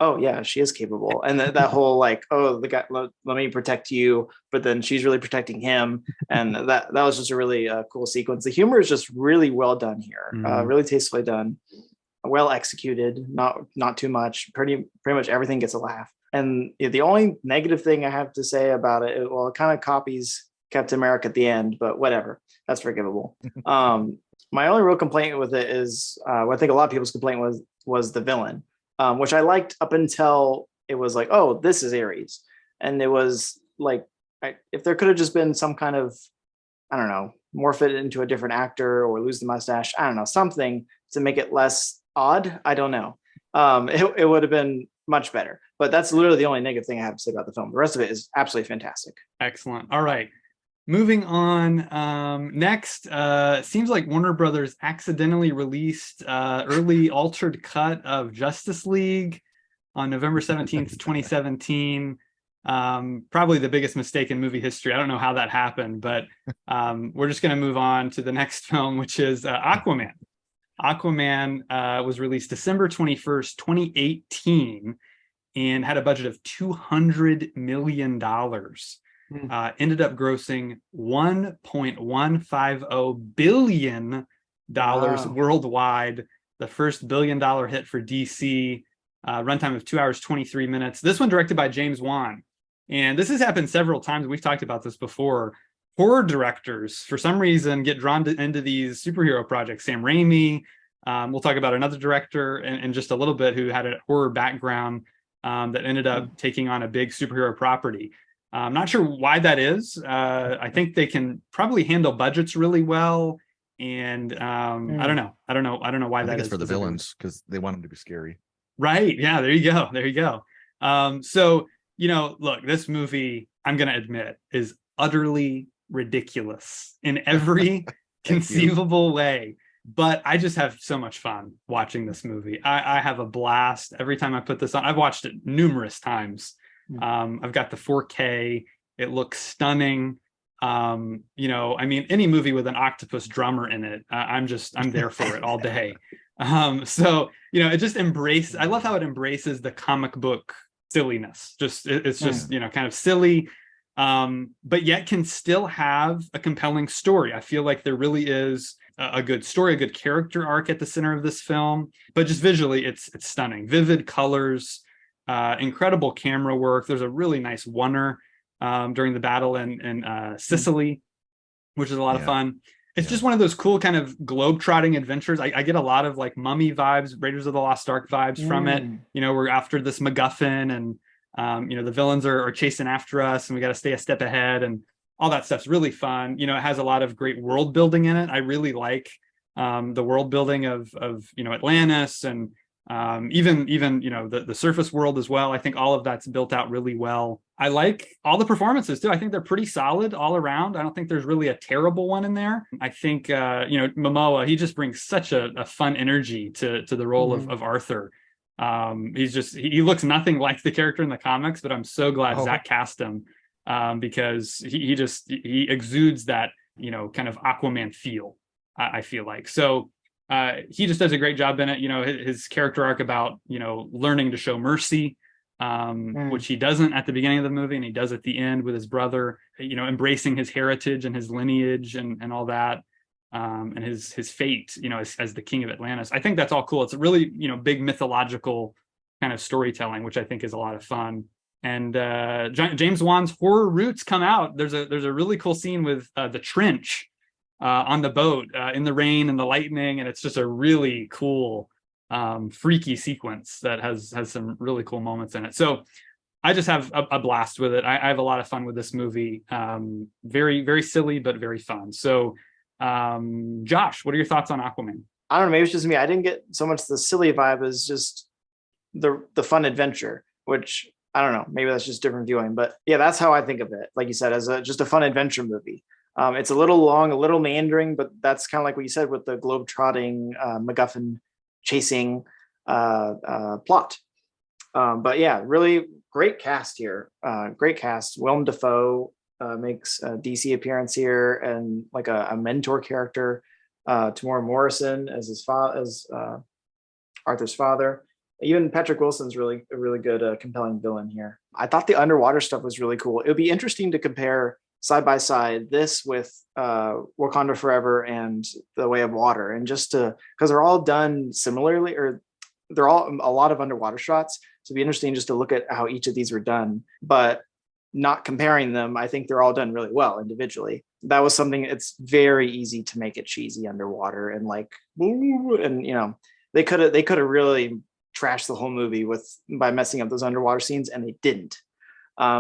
Speaker 3: oh yeah, she is capable. And that whole like, oh, the guy, let me protect you, but then she's really protecting him. And that was just a really cool sequence. The humor is just really well done here. Really tastefully done, well executed, not too much. Pretty much everything gets a laugh. And the only negative thing I have to say about it kind of copies Captain America at the end, but whatever, that's forgivable. My only real complaint with it is what I think a lot of people's complaint was the villain, which I liked up until it was like, oh, this is Ares. And it was like, if there could have just been some kind of, I don't know, morph it into a different actor or lose the mustache, I don't know, something to make it less odd. I don't know. It would have been much better. But that's literally the only negative thing I have to say about the film. The rest of it is absolutely fantastic.
Speaker 1: Excellent. All right. Moving on. Next, seems like Warner Brothers accidentally released early altered cut of Justice League on November 17th, 2017. Probably the biggest mistake in movie history. I don't know how that happened, but we're just going to move on to the next film, which is Aquaman. Aquaman was released December 21st, 2018, and had a budget of $200 million. Ended up grossing $1.150 billion worldwide, the first billion-dollar hit for DC. Runtime of 2 hours, 23 minutes. This one directed by James Wan. And this has happened several times. We've talked about this before. Horror directors, for some reason, get drawn into these superhero projects. Sam Raimi. We'll talk about another director in just a little bit who had a horror background that ended up taking on a big superhero property. I'm not sure why that is. I think they can probably handle budgets really well. And I don't know. I don't know why
Speaker 2: I
Speaker 1: that
Speaker 2: think
Speaker 1: is.
Speaker 2: it's for the villains because they want them to be scary.
Speaker 1: Right. Yeah, there you go. There you go. So, look, this movie, I'm going to admit, is utterly ridiculous in every conceivable way. But I just have so much fun watching this movie. I have a blast every time I put this on. I've watched it numerous times. I've got the 4K. It looks stunning. Any movie with an octopus drummer in it, I'm there for it all day. It just I love how it embraces the comic book silliness. It's just kind of silly, but yet can still have a compelling story. I feel like there really is a good story, a good character arc at the center of this film, but just visually it's stunning. Vivid colors, incredible camera work. There's a really nice oneer during the battle in Sicily, which is a lot of fun. It's just one of those cool kind of globe-trotting adventures. I get a lot of like Mummy vibes, Raiders of the Lost Ark vibes from it. We're after this MacGuffin and, the villains are chasing after us and we got to stay a step ahead and all that stuff's really fun. It has a lot of great world building in it. I really like the world building of Atlantis and even the surface world as well. I think all of that's built out really well. I like all the performances too. I think they're pretty solid all around. I don't think there's really a terrible one in there. I think Momoa, he just brings such a fun energy to the role of Arthur. He looks nothing like the character in the comics, but I'm so glad Zach cast him because he exudes that kind of Aquaman feel. I feel like so. He just does a great job in it. His character arc about learning to show mercy, which he doesn't at the beginning of the movie, and he does at the end with his brother. Embracing his heritage and his lineage and all that, and his fate. As the king of Atlantis. I think that's all cool. It's a really big mythological kind of storytelling, which I think is a lot of fun. And James Wan's horror roots come out. There's a really cool scene with the trench. On the boat in the rain and the lightning, and it's just a really cool freaky sequence that has some really cool moments in it. So I just have a blast with it. I have a lot of fun with this movie. Very, very silly, but very fun. So Josh, what are your thoughts on Aquaman?
Speaker 3: I don't know, maybe it's just me. I didn't get so much the silly vibe as just the fun adventure, which I don't know, maybe that's just different viewing, but yeah, that's how I think of it. Like you said, as just a fun adventure movie. It's a little long, a little meandering, but that's kind of like what you said with the globe-trotting MacGuffin chasing plot. But yeah, really great cast here. Great cast. Willem Dafoe makes a DC appearance here, and like a mentor character. Tamora Morrison as Arthur's father. Even Patrick Wilson's a really good, compelling villain here. I thought the underwater stuff was really cool. It would be interesting to compare side by side this with Wakanda Forever and The Way of Water, and just because they're all done similarly, or they're all a lot of underwater shots. So it'd be interesting just to look at how each of these were done, but not comparing them. I think they're all done really well individually. That was something. It's very easy to make it cheesy underwater and they could have really trashed the whole movie by messing up those underwater scenes, and they didn't.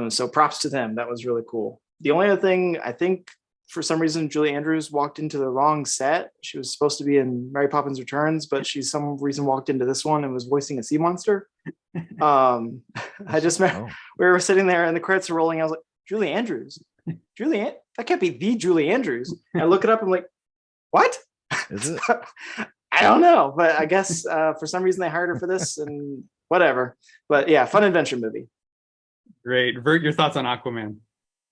Speaker 3: So props to them. That was really cool. The only other thing I think for some reason, Julie Andrews walked into the wrong set. She was supposed to be in Mary Poppins Returns, but she some reason walked into this one and was voicing a sea monster. I just remember we were sitting there and the credits are rolling. I was like, Julie Andrews, that can't be the Julie Andrews. And I look it up. I'm like, what?
Speaker 2: Is it?
Speaker 3: I don't know, but I guess for some reason they hired her for this and whatever. But yeah, fun adventure movie.
Speaker 1: Great. Vert, your thoughts on Aquaman?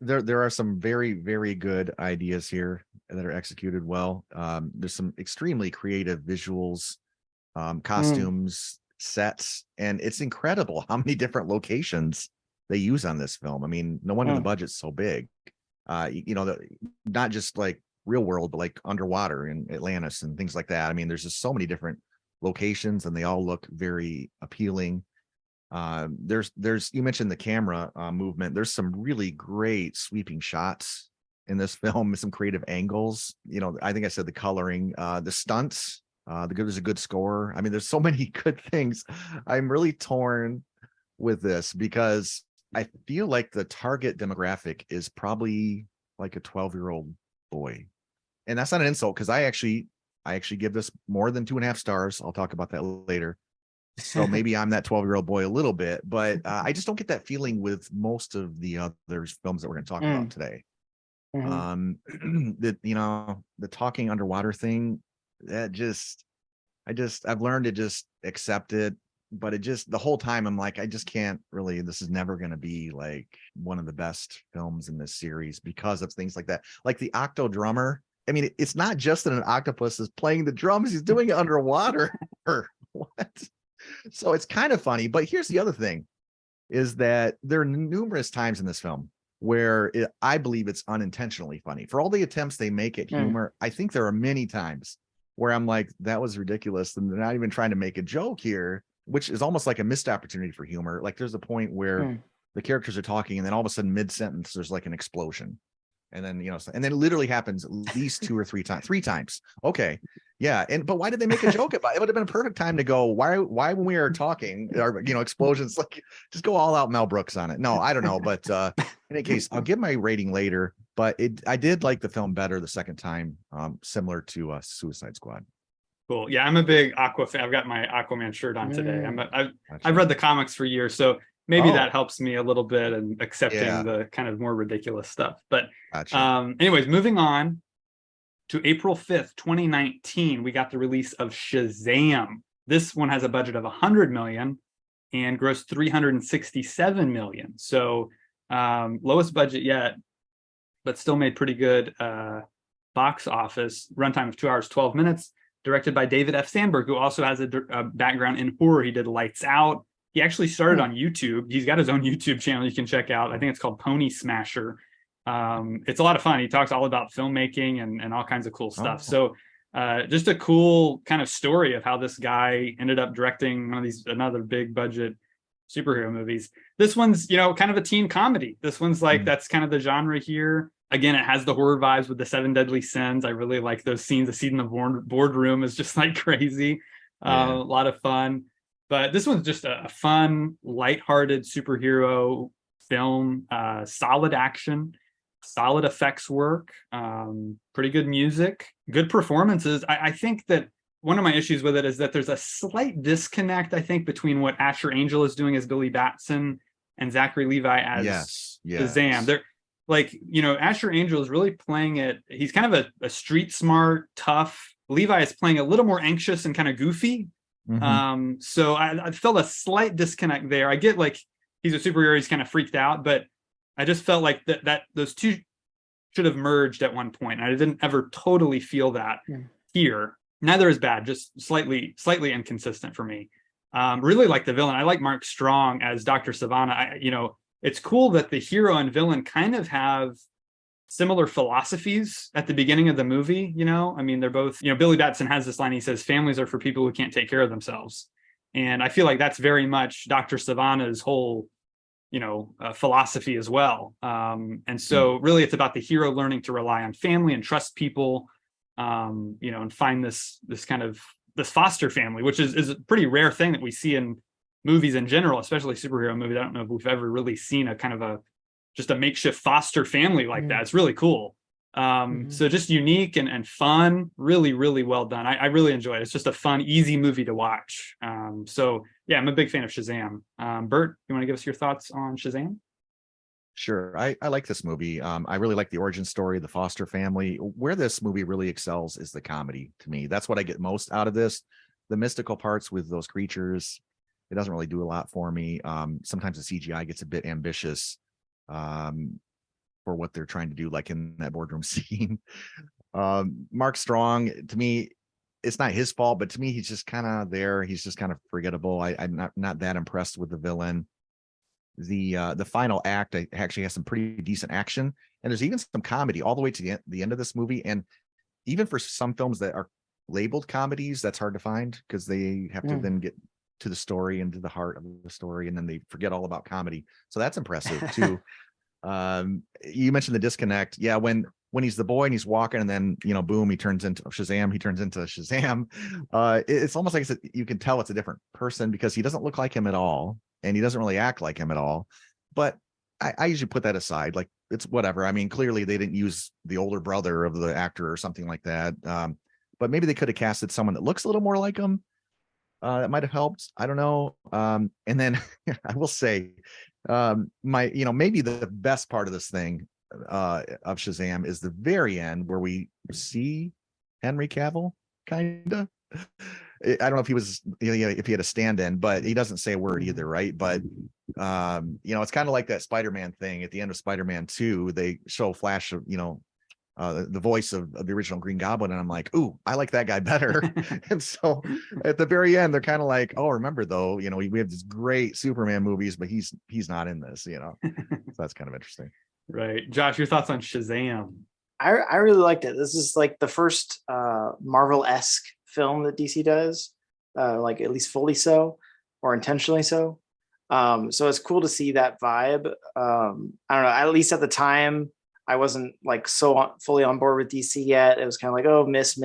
Speaker 2: There are some very, very good ideas here that are executed well. There's some extremely creative visuals, costumes, sets, and it's incredible how many different locations they use on this film. I mean, no wonder the budget's so big. Not just like real world, but like underwater in Atlantis and things like that. I mean, there's just so many different locations and they all look very appealing. There's you mentioned the camera movement. There's some really great sweeping shots in this film, some creative angles. I think I said the coloring, the stunts, there's a good score. I mean, there's so many good things. I'm really torn with this because I feel like the target demographic is probably like a 12-year-old boy. And that's not an insult because I actually give this more than 2.5 stars. I'll talk about that later. So maybe I'm that 12-year-old boy a little bit, but I just don't get that feeling with most of the other films that we're going to talk about today. The talking underwater thing, I've learned to just accept it, but the whole time I'm like, I just can't really, this is never going to be like one of the best films in this series because of things like that. Like the octo drummer. I mean, it's not just that an octopus is playing the drums, he's doing it underwater. What? So it's kind of funny, but here's the other thing is that there are numerous times in this film where I believe it's unintentionally funny. For all the attempts they make at humor, I think there are many times where I'm like, that was ridiculous. And they're not even trying to make a joke here, which is almost like a missed opportunity for humor. Like there's a point where the characters are talking and then all of a sudden mid-sentence, there's like an explosion. And then, and then it literally happens at least 2 or 3 times, 3 times. Okay. Yeah. But why did they make a joke about it? It would have been a perfect time to go, why when we are talking, explosions, like just go all out Mel Brooks on it. No, I don't know. But in any case, I'll give my rating later, but I did like the film better the second time, similar to Suicide Squad.
Speaker 1: Cool. Yeah. I'm a big Aqua fan. I've got my Aquaman shirt on today. I've read the comics for years. So maybe that helps me a little bit in accepting the kind of more ridiculous stuff. But anyways, moving on to April 5th, 2019, we got the release of Shazam. This one has a budget of 100 million and grossed 367 million. So lowest budget yet, but still made pretty good box office. Runtime of 2 hours, 12 minutes. Directed by David F. Sandberg, who also has a background in horror. He did Lights Out. He actually started on YouTube. He's got his own YouTube channel you can check out. I think it's called Pony Smasher. It's a lot of fun. He talks all about filmmaking and all kinds of cool stuff. So just a cool kind of story of how this guy ended up directing another big budget superhero movies. This one's, kind of a teen comedy. This one's like, that's kind of the genre here. Again, it has the horror vibes with the 7 deadly sins. I really like those scenes. The scene in the boardroom is just like crazy. A lot of fun. But this one's just a fun, lighthearted superhero film. Solid action, solid effects work, pretty good music, good performances. I think that one of my issues with it is that there's a slight disconnect, I think, between what Asher Angel is doing as Billy Batson and Zachary Levi as Shazam. They're like, Asher Angel is really playing it. He's kind of a street smart, tough. Levi is playing a little more anxious and kind of goofy. So I felt a slight disconnect there. I get like he's a superhero, he's kind of freaked out, but I just felt like that those two should have merged at one point. And I didn't ever totally feel that here. Neither is bad, just slightly inconsistent for me. Really like the villain. I like Mark Strong as Dr. Savannah. It's cool that the hero and villain kind of have similar philosophies at the beginning of the movie. I mean, they're both, Billy Batson has this line. He says, families are for people who can't take care of themselves. And I feel like that's very much Dr. Savannah's whole, philosophy as well. And so really it's about the hero learning to rely on family and trust people, and find this kind of this foster family, which is a pretty rare thing that we see in movies in general, especially superhero movies. I don't know if we've ever really seen a kind of just a makeshift foster family like that. It's really cool. So just unique and fun, really, really well done. I really enjoy it. It's just a fun, easy movie to watch. So yeah, I'm a big fan of Shazam. Bert, you want to give us your thoughts on Shazam?
Speaker 2: Sure. I like this movie. I really like the origin story, the Foster family. Where this movie really excels is the comedy to me. That's what I get most out of this. The mystical parts with those creatures, it doesn't really do a lot for me. Sometimes the CGI gets a bit ambitious for what they're trying to do, like in that boardroom scene. Mark Strong, to me, it's not his fault, but to me, he's just kind of there. He's just kind of forgettable. I'm not that impressed with the villain. The final act actually has some pretty decent action, and there's even some comedy all the way to the end of this movie. And even for some films that are labeled comedies, that's hard to find because they have to then get to the story and to the heart of the story, and then they forget all about comedy. So that's impressive too. You mentioned the disconnect. Yeah, when he's the boy and he's walking, and then boom, he turns into Shazam. He turns into Shazam. It's almost like you can tell it's a different person because he doesn't look like him at all, and he doesn't really act like him at all. But I usually put that aside. Like, it's whatever. I mean, clearly they didn't use the older brother of the actor or something like that. But maybe they could have casted someone that looks a little more like him. That might have helped. I don't know. And then I will say, maybe the best part of this thing of Shazam is the very end where we see Henry Cavill, kind of. I don't know if he was, if he had a stand-in, but he doesn't say a word either, right? But it's kind of like that Spider-Man thing at the end of Spider-Man 2. They show a flash of the voice of the original Green Goblin, and I'm like, ooh, I like that guy better. And so at the very end, they're kind of like, oh, remember though, we have these great Superman movies, but he's not in this, so that's kind of interesting.
Speaker 1: Right. Josh, your thoughts on Shazam?
Speaker 3: I really liked it. This is like the first Marvel-esque film that DC does, like at least fully so, or intentionally so. So it's cool to see that vibe. I don't know, at least at the time, I wasn't like fully on board with DC yet. It was kind of like, oh, miss,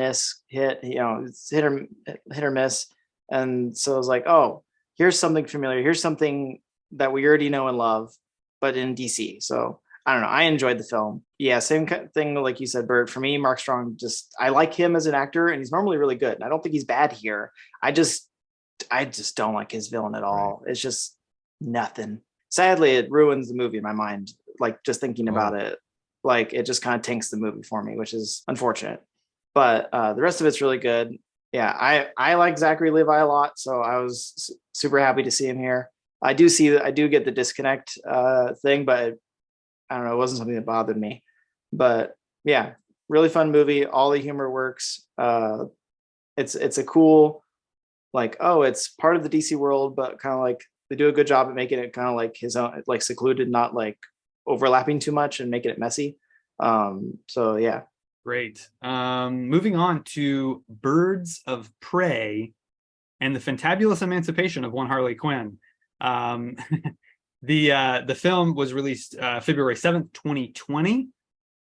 Speaker 3: hit, it's hit or miss. And so I was like, oh, here's something familiar. Here's something that we already know and love, but in DC. So I don't know. I enjoyed the film. Yeah, same kind of thing like you said, Bert. For me, Mark Strong, I like him as an actor, and he's normally really good. And I don't think he's bad here. I just don't like his villain at all. Right. It's just nothing. Sadly, it ruins the movie in my mind. Like, just thinking about it, like, it just kind of tanks the movie for me, which is unfortunate. But the rest of it's really good. Yeah, I like Zachary Levi a lot, so I was super happy to see him here. I do get the disconnect thing, but I don't know, it wasn't something that bothered me. But yeah, really fun movie. All the humor works. It's a cool, like, oh, it's part of the DC world, but kind of like they do a good job at making it kind of like his own, like secluded, not like overlapping too much and making it messy. So yeah.
Speaker 1: Great. Moving on to Birds of Prey and the Fantabulous Emancipation of One Harley Quinn. The film was released February 7th, 2020.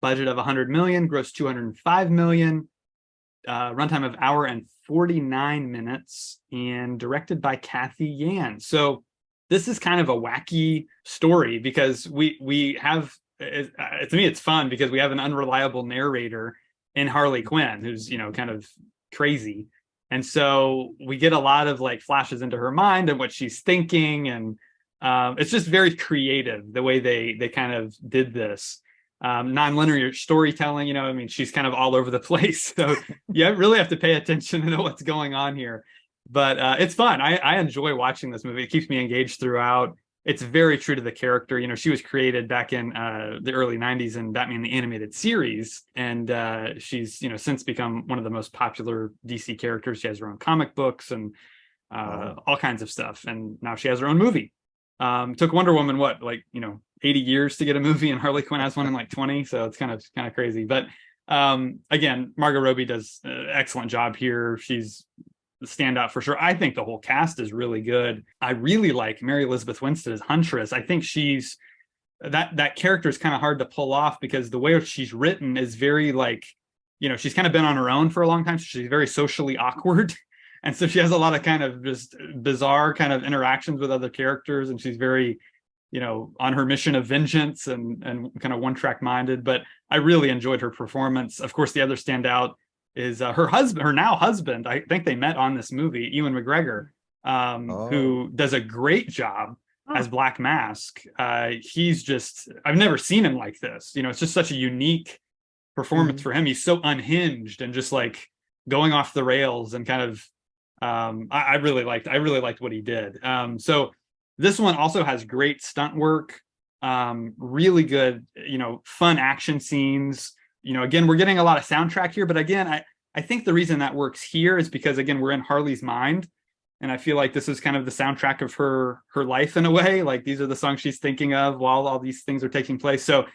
Speaker 1: Budget of 100 million, gross 205 million. Runtime of hour and 49 minutes, and directed by Kathy Yan. So this is kind of a wacky story because we have, to me, it's fun because we have an unreliable narrator in Harley Quinn who's, kind of crazy. And so we get a lot of like flashes into her mind and what she's thinking. And it's just very creative the way they kind of did this. Non-linear storytelling, she's kind of all over the place. So you really have to pay attention to know what's going on here. But it's fun. I enjoy watching this movie. It keeps me engaged throughout. It's very true to the character. She was created back in the early 90s in Batman the Animated Series. And she's, since become one of the most popular DC characters. She has her own comic books and all kinds of stuff. And now she has her own movie. Took Wonder Woman, 80 years to get a movie, and Harley Quinn has one in like 20. So it's kind of crazy. But again, Margot Robbie does an excellent job here. She's the standout for sure. I think the whole cast is really good. I really like Mary Elizabeth Winstead as Huntress. I think she's that character is kind of hard to pull off because the way she's written is very like, she's kind of been on her own for a long time. So she's very socially awkward. And so she has a lot of kind of just bizarre kind of interactions with other characters, and she's very on her mission of vengeance and kind of one track minded. But I really enjoyed her performance. Of course, the other standout is her husband, her now husband. I think they met on this movie, Ewan McGregor,
Speaker 2: Oh,
Speaker 1: who does a great job as Black Mask. He's just, I've never seen him like this. It's just such a unique performance for him. He's so unhinged and just like going off the rails and kind of, I really liked what he did. So this one also has great stunt work, really good, fun action scenes. Again, we're getting a lot of soundtrack here, but again, I think the reason that works here is because, again, we're in Harley's mind. And I feel like this is kind of the soundtrack of her life in a way. Like these are the songs she's thinking of while all these things are taking place. So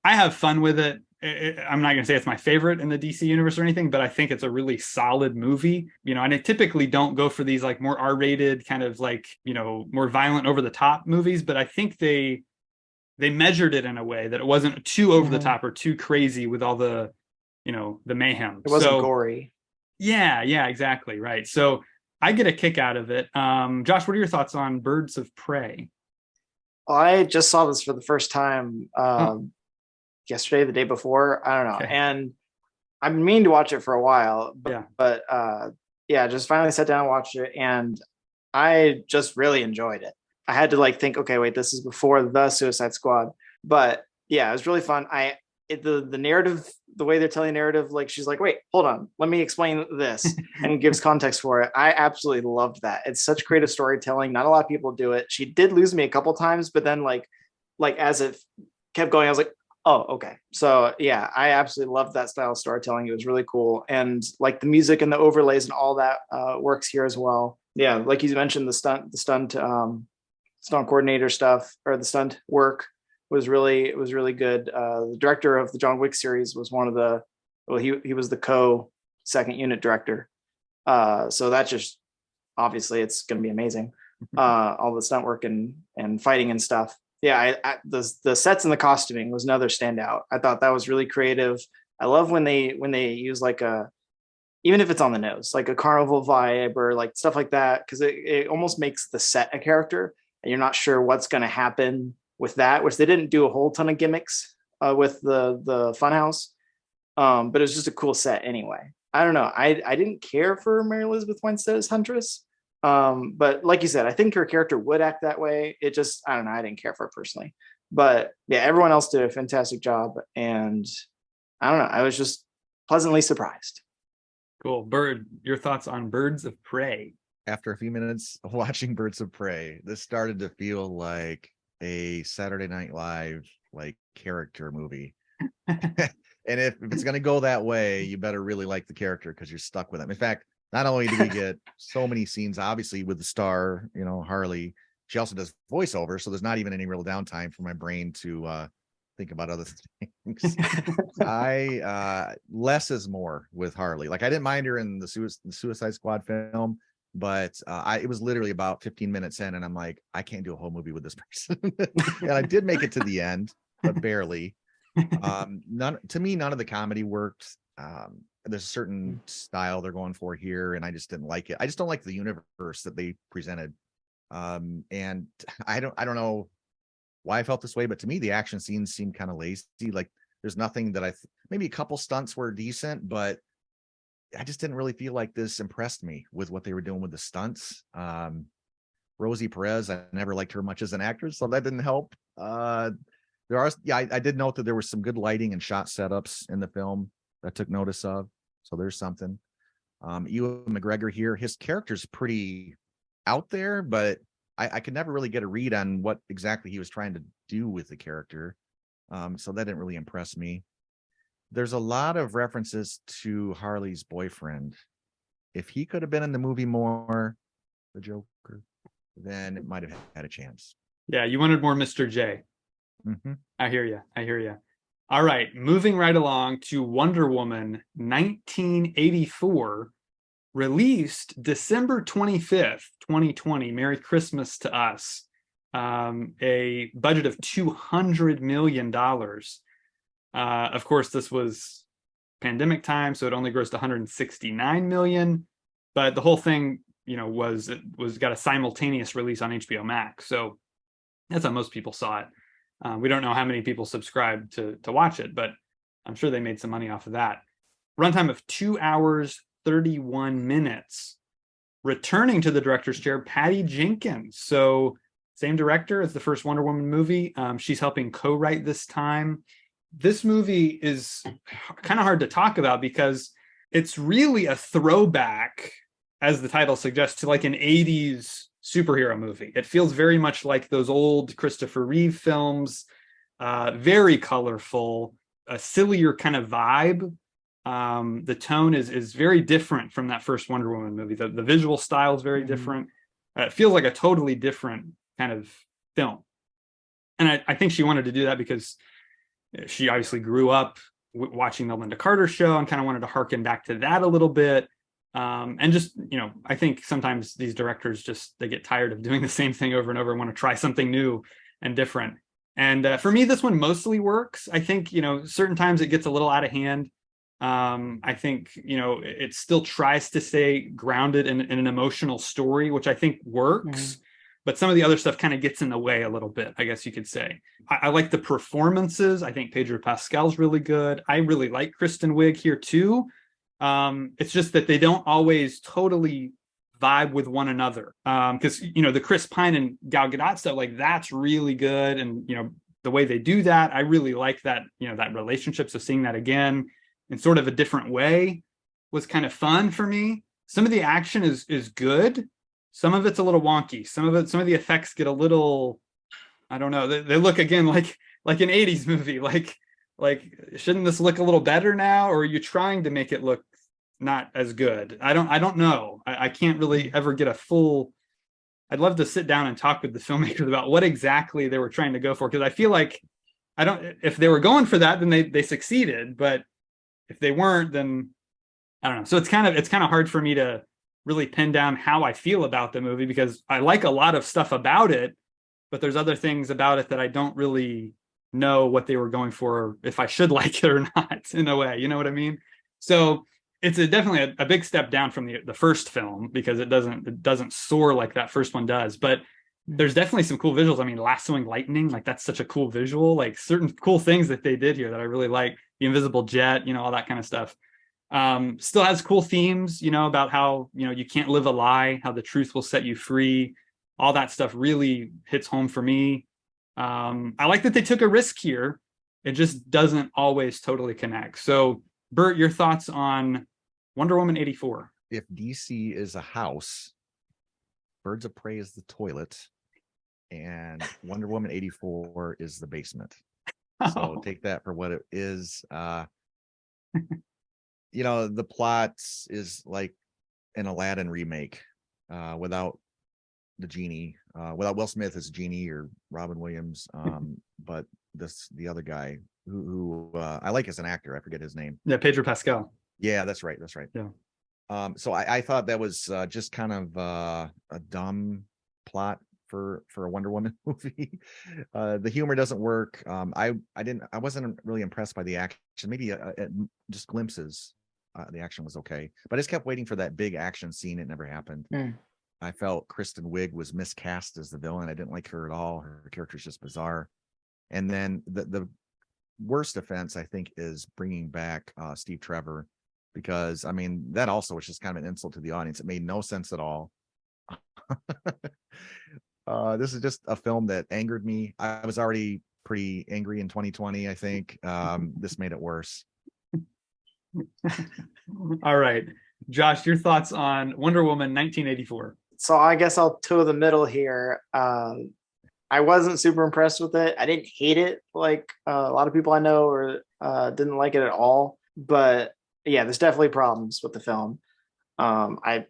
Speaker 1: I have fun with it. I'm not going to say it's my favorite in the DC universe or anything, but I think it's a really solid movie. And I typically don't go for these like more R-rated kind of like, more violent over the top movies, but I think they measured it in a way that it wasn't too over the top or too crazy with all the, the mayhem.
Speaker 3: It wasn't gory.
Speaker 1: Yeah, exactly. Right. So I get a kick out of it. Josh, what are your thoughts on Birds of Prey?
Speaker 3: I just saw this for the first time yesterday, the day before. I don't know.
Speaker 1: Okay.
Speaker 3: And I've been meaning to watch it for a while, but just finally sat down and watched it, and I just really enjoyed it. I had to like think, okay, wait, this is before the Suicide Squad, but yeah, it was really fun. The narrative, the way they're telling narrative, like she's like, wait, hold on, let me explain this, and gives context for it. I absolutely loved that. It's such creative storytelling. Not a lot of people do it. She did lose me a couple times, but then like as it kept going, I was like, oh, okay. So yeah, I absolutely loved that style of storytelling. It was really cool. And like the music and the overlays and all that works here as well. Yeah, like you mentioned, the stunt coordinator stuff, or the stunt work was really good. The director of the John Wick series was he was the second unit director. So that's just, obviously it's going to be amazing. All the stunt work and fighting and stuff. Yeah, the sets and the costuming was another standout. I thought that was really creative. I love when they use like even if it's on the nose, like a carnival vibe or like stuff like that, because it almost makes the set a character, and you're not sure what's going to happen with that, which they didn't do a whole ton of gimmicks with the funhouse, but it was just a cool set anyway. I don't know. I didn't care for Mary Elizabeth Winstead as Huntress. But like you said, I think her character would act that way. It just, I don't know, I didn't care for it personally. But yeah, everyone else did a fantastic job. And I don't know, I was just pleasantly surprised.
Speaker 1: Cool. Bird, your thoughts on Birds of Prey?
Speaker 2: After a few minutes of watching Birds of Prey, this started to feel like a Saturday Night Live like character movie. And if it's going to go that way, you better really like the character because you're stuck with them. In fact, not only do we get so many scenes, obviously, with the star, Harley, she also does voiceover. So there's not even any real downtime for my brain to think about other things. Less is more with Harley. Like I didn't mind her in the Suicide Squad film, but it was literally about 15 minutes in, and I'm like, I can't do a whole movie with this person. And I did make it to the end, but barely. None of the comedy worked. There's a certain style they're going for here, and I just didn't like it. I just don't like the universe that they presented. And I don't know why I felt this way, but to me, the action scenes seemed kind of lazy. Like there's nothing that maybe a couple stunts were decent, but I just didn't really feel like this impressed me with what they were doing with the stunts. Rosie Perez, I never liked her much as an actress, so that didn't help. I did note that there was some good lighting and shot setups in the film I took notice of. So there's something. Ewan McGregor here, his character's pretty out there, but I could never really get a read on what exactly he was trying to do with the character. So that didn't really impress me. There's a lot of references to Harley's boyfriend. If he could have been in the movie more, the Joker, then it might have had a chance.
Speaker 1: Yeah, you wanted more Mr. J.
Speaker 2: Mm-hmm.
Speaker 1: I hear you. All right, moving right along to Wonder Woman 1984, released December 25th, 2020. Merry Christmas to us. A budget of $200 million. Of course, this was pandemic time, so it only grossed $169 million. But the whole thing, was got a simultaneous release on HBO Max. So That's how most people saw it. We don't know how many people subscribed to watch it, but I'm sure they made some money off of that. Runtime of 2 hours, 31 minutes. Returning to the director's chair, Patty Jenkins. So same director as the first Wonder Woman movie. She's helping co-write this time. This movie is kind of hard to talk about because it's really a throwback, as the title suggests, to like an 80s superhero movie. It feels very much like those old Christopher Reeve films, very colorful, a sillier kind of vibe. The tone is very different from that first Wonder Woman movie. The visual style is very different. It feels like a totally different kind of film. And I think she wanted to do that because she obviously grew up watching the Linda Carter show and kind of wanted to harken back to that a little bit. And just, I think sometimes these directors they get tired of doing the same thing over and over and want to try something new and different. And for me, this one mostly works. I think, certain times it gets a little out of hand. I think, it still tries to stay grounded in an emotional story, which I think works. But some of the other stuff kind of gets in the way a little bit, I guess you could say. I like the performances. I think Pedro Pascal's really good. I really like Kristen Wiig here too. It's just that they don't always totally vibe with one another. Because, the Chris Pine and Gal Gadot stuff, like that's really good. And, the way they do that, I really like that, that relationship. So seeing that again in sort of a different way was kind of fun for me. Some of the action is good. Some of it's a little wonky. Some of the effects get a little, I don't know. They look again like an 80s movie. Like shouldn't this look a little better now? Or are you trying to make it look not as good? I don't know. I can't really ever get a full. I'd love to sit down and talk with the filmmakers about what exactly they were trying to go for, because I feel like if they were going for that, then they succeeded. But if they weren't, then I don't know. So it's kind of hard for me to really pin down how I feel about the movie, because I like a lot of stuff about it, but there's other things about it that I don't really know what they were going for, if I should like it or not, in a way, you know what I mean? So it's definitely a big step down from the first film, because it doesn't soar like that first one does. But there's definitely some cool visuals. I mean, lassoing lightning, like that's such a cool visual, like certain cool things that they did here that I really like. The invisible jet, all that kind of stuff. Still has cool themes, about how, you can't live a lie, how the truth will set you free. All that stuff really hits home for me. I like that they took a risk here. It just doesn't always totally connect. So, Bert, your thoughts on Wonder Woman 84?
Speaker 2: If DC is a house, Birds of Prey is the toilet, and Wonder Woman 84 is the basement. So take that for what it is. The plot is like an Aladdin remake, without the genie, without Will Smith as Genie or Robin Williams, but the other guy who I like as an actor. I forget his name.
Speaker 1: Yeah, Pedro Pascal.
Speaker 2: Yeah, that's right. Yeah. So I thought that was just kind of a dumb plot for a Wonder Woman movie. The humor doesn't work. I wasn't really impressed by the action. Maybe just glimpses. The action was okay, but I just kept waiting for that big action scene. It never happened. I felt Kristen Wiig was miscast as the villain. I didn't like her at all. Her character's just bizarre. And then the worst offense, I think, is bringing back Steve Trevor, because I mean that also was just kind of an insult to the audience. It made no sense at all. This is just a film that angered me. I was already pretty angry in 2020. I think this made it worse.
Speaker 1: All right, Josh, your thoughts on Wonder Woman 1984?
Speaker 3: So I guess I'll toe the middle here. I wasn't super impressed with it. I didn't hate it like a lot of people I know, or didn't like it at all. But yeah, there's definitely problems with the film. A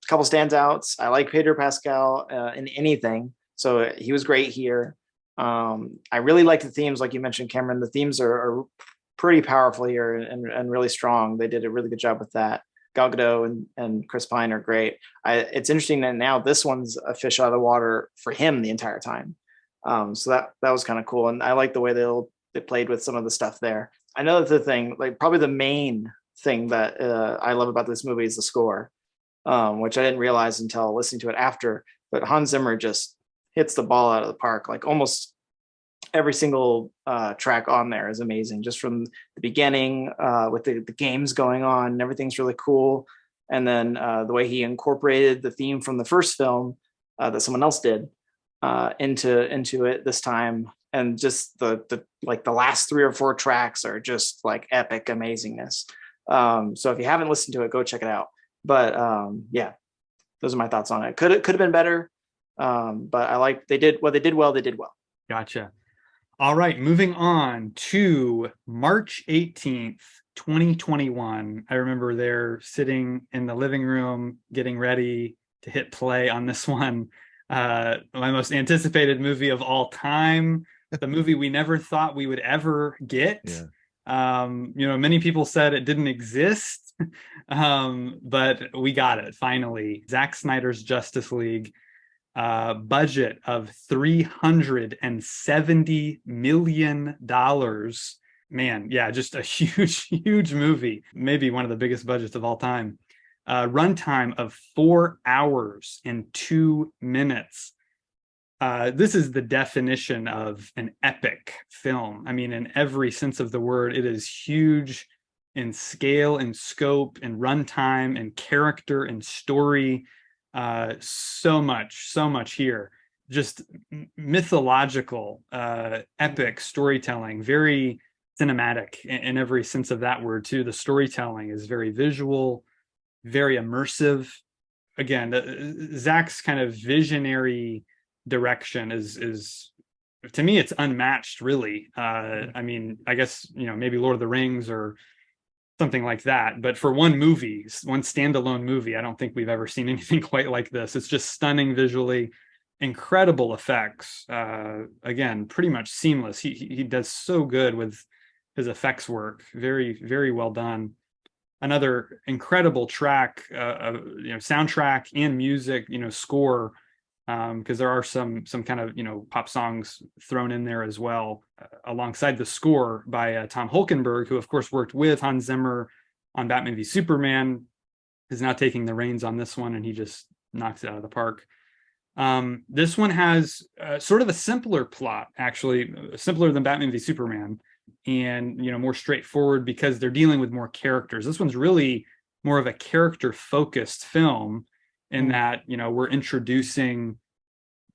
Speaker 3: couple standouts. I like Pedro Pascal in anything, so he was great here. I really like the themes, like you mentioned, Cameron. The themes are pretty powerful here and really strong. They did a really good job with that. Gal Gadot and Chris Pine are great. It's interesting that now this one's a fish out of the water for him the entire time. So that was kind of cool. And I like the way they played with some of the stuff there. I know that the thing, like probably the main thing that I love about this movie is the score, which I didn't realize until listening to it after. But Hans Zimmer just hits the ball out of the park. Like almost every single track on there is amazing, just from the beginning with the games going on, and everything's really cool. And then the way he incorporated the theme from the first film that someone else did into it this time, and just the like the last 3 or 4 tracks are just like epic amazingness. So if you haven't listened to it, go check it out. But yeah, those are my thoughts on it. Could have been better, but I like they did well. They did well.
Speaker 1: Gotcha. All right, moving on to March 18th, 2021. I remember there sitting in the living room getting ready to hit play on this one. My most anticipated movie of all time, the movie we never thought we would ever get.
Speaker 2: Yeah.
Speaker 1: Many people said it didn't exist, but we got it finally. Zack Snyder's Justice League. Budget of $370 million. Man, yeah, just a huge movie. Maybe one of the biggest budgets of all time. Runtime of 4 hours and 2 minutes. This is the definition of an epic film. I mean, in every sense of the word, it is huge in scale and scope and runtime and character and story. So much here. Just mythological, epic storytelling, very cinematic in every sense of that word too. The storytelling is very visual, very immersive. Again, Zach's kind of visionary direction is to me, it's unmatched, really. I mean, I guess, maybe Lord of the Rings or something like that. But for one standalone movie, I don't think we've ever seen anything quite like this. It's just stunning visually, incredible effects. Again, pretty much seamless. He does so good with his effects work. Very, very well done. Another incredible track, soundtrack and music, score, because there are some kind of pop songs thrown in there as well, alongside the score by Tom Hulkenberg, who of course worked with Hans Zimmer on Batman v Superman, is now taking the reins on this one, and he just knocks it out of the park. This one has sort of a simpler plot, actually, simpler than Batman v Superman, and more straightforward because they're dealing with more characters. This one's really more of a character-focused film, in that we're introducing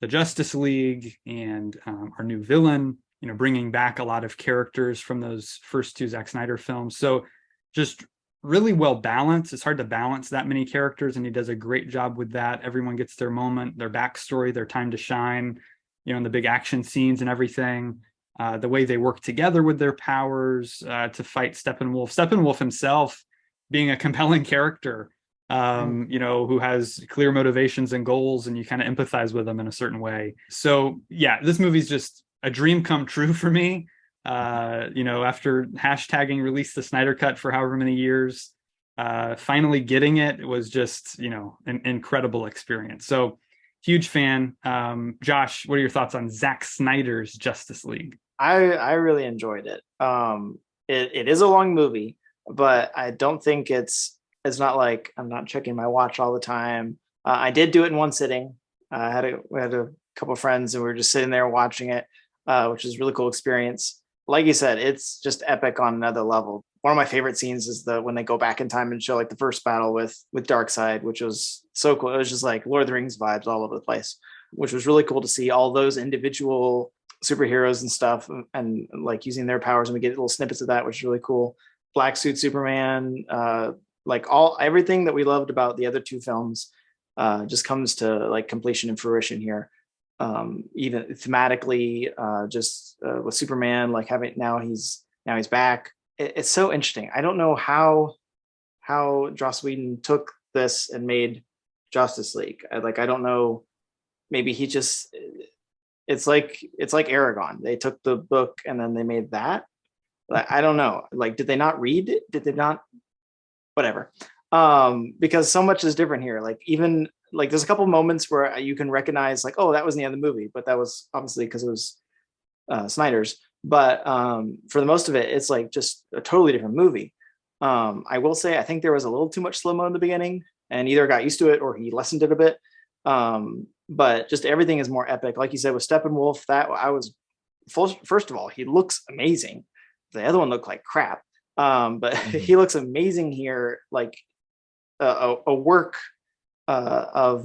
Speaker 1: the Justice League and our new villain, bringing back a lot of characters from those first 2 Zack Snyder films. So just really well balanced. It's hard to balance that many characters, and he does a great job with that. Everyone gets their moment, their backstory, their time to shine, in the big action scenes and everything. The way they work together with their powers to fight Steppenwolf. Steppenwolf himself being a compelling character, who has clear motivations and goals, and you kind of empathize with them in a certain way. So yeah, this movie's just a dream come true for me. After hashtagging release the Snyder Cut for however many years, finally getting it was just, an incredible experience. So huge fan. Josh, what are your thoughts on Zack Snyder's Justice League?
Speaker 3: I really enjoyed it. It is a long movie, but I don't think it's not like I'm not checking my watch all the time. I did do it in one sitting. We had a couple of friends, and we were just sitting there watching it, which was a really cool experience. Like you said, it's just epic on another level. One of my favorite scenes is when they go back in time and show like the first battle with Darkseid, which was so cool. It was just like Lord of the Rings vibes all over the place, which was really cool to see all those individual superheroes and stuff, and like using their powers, and we get little snippets of that, which is really cool. Black Suit Superman, like everything that we loved about the other 2 films just comes to like completion and fruition here. Even thematically, with Superman, like having now he's back. It's so interesting. I don't know how Joss Whedon took this and made Justice League. I don't know. Maybe he just it's like Aragon. They took the book and then they made that. I don't know. Like, did they not read it? Did they not? Whatever. Because so much is different here. Like, even like there's a couple moments where you can recognize like, oh, that was in the other movie, but that was obviously because it was Snyder's. But for the most of it, it's like just a totally different movie. I will say, I think there was a little too much slow-mo in the beginning, and either got used to it or he lessened it a bit. but just everything is more epic. Like you said with Steppenwolf, that I was first of all, he looks amazing. The other one looked like crap. But he looks amazing here. Like a work of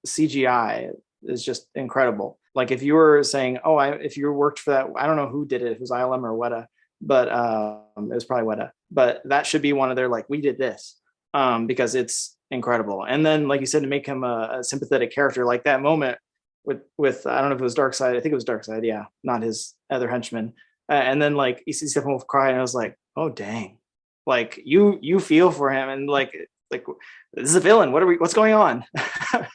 Speaker 3: CGI is just incredible. Like if you were saying, oh, if you worked for that, I don't know who did it, if it was ILM or Weta, but it was probably Weta. But that should be one of their like, we did this, because it's incredible. And then, like you said, to make him a sympathetic character, like that moment with I don't know if it was Darkseid, I think it was Darkseid, yeah, not his other henchman. And then like you see Steppenwolf cry, and I was like, oh dang, like you feel for him, and like this is a villain. What's going on? But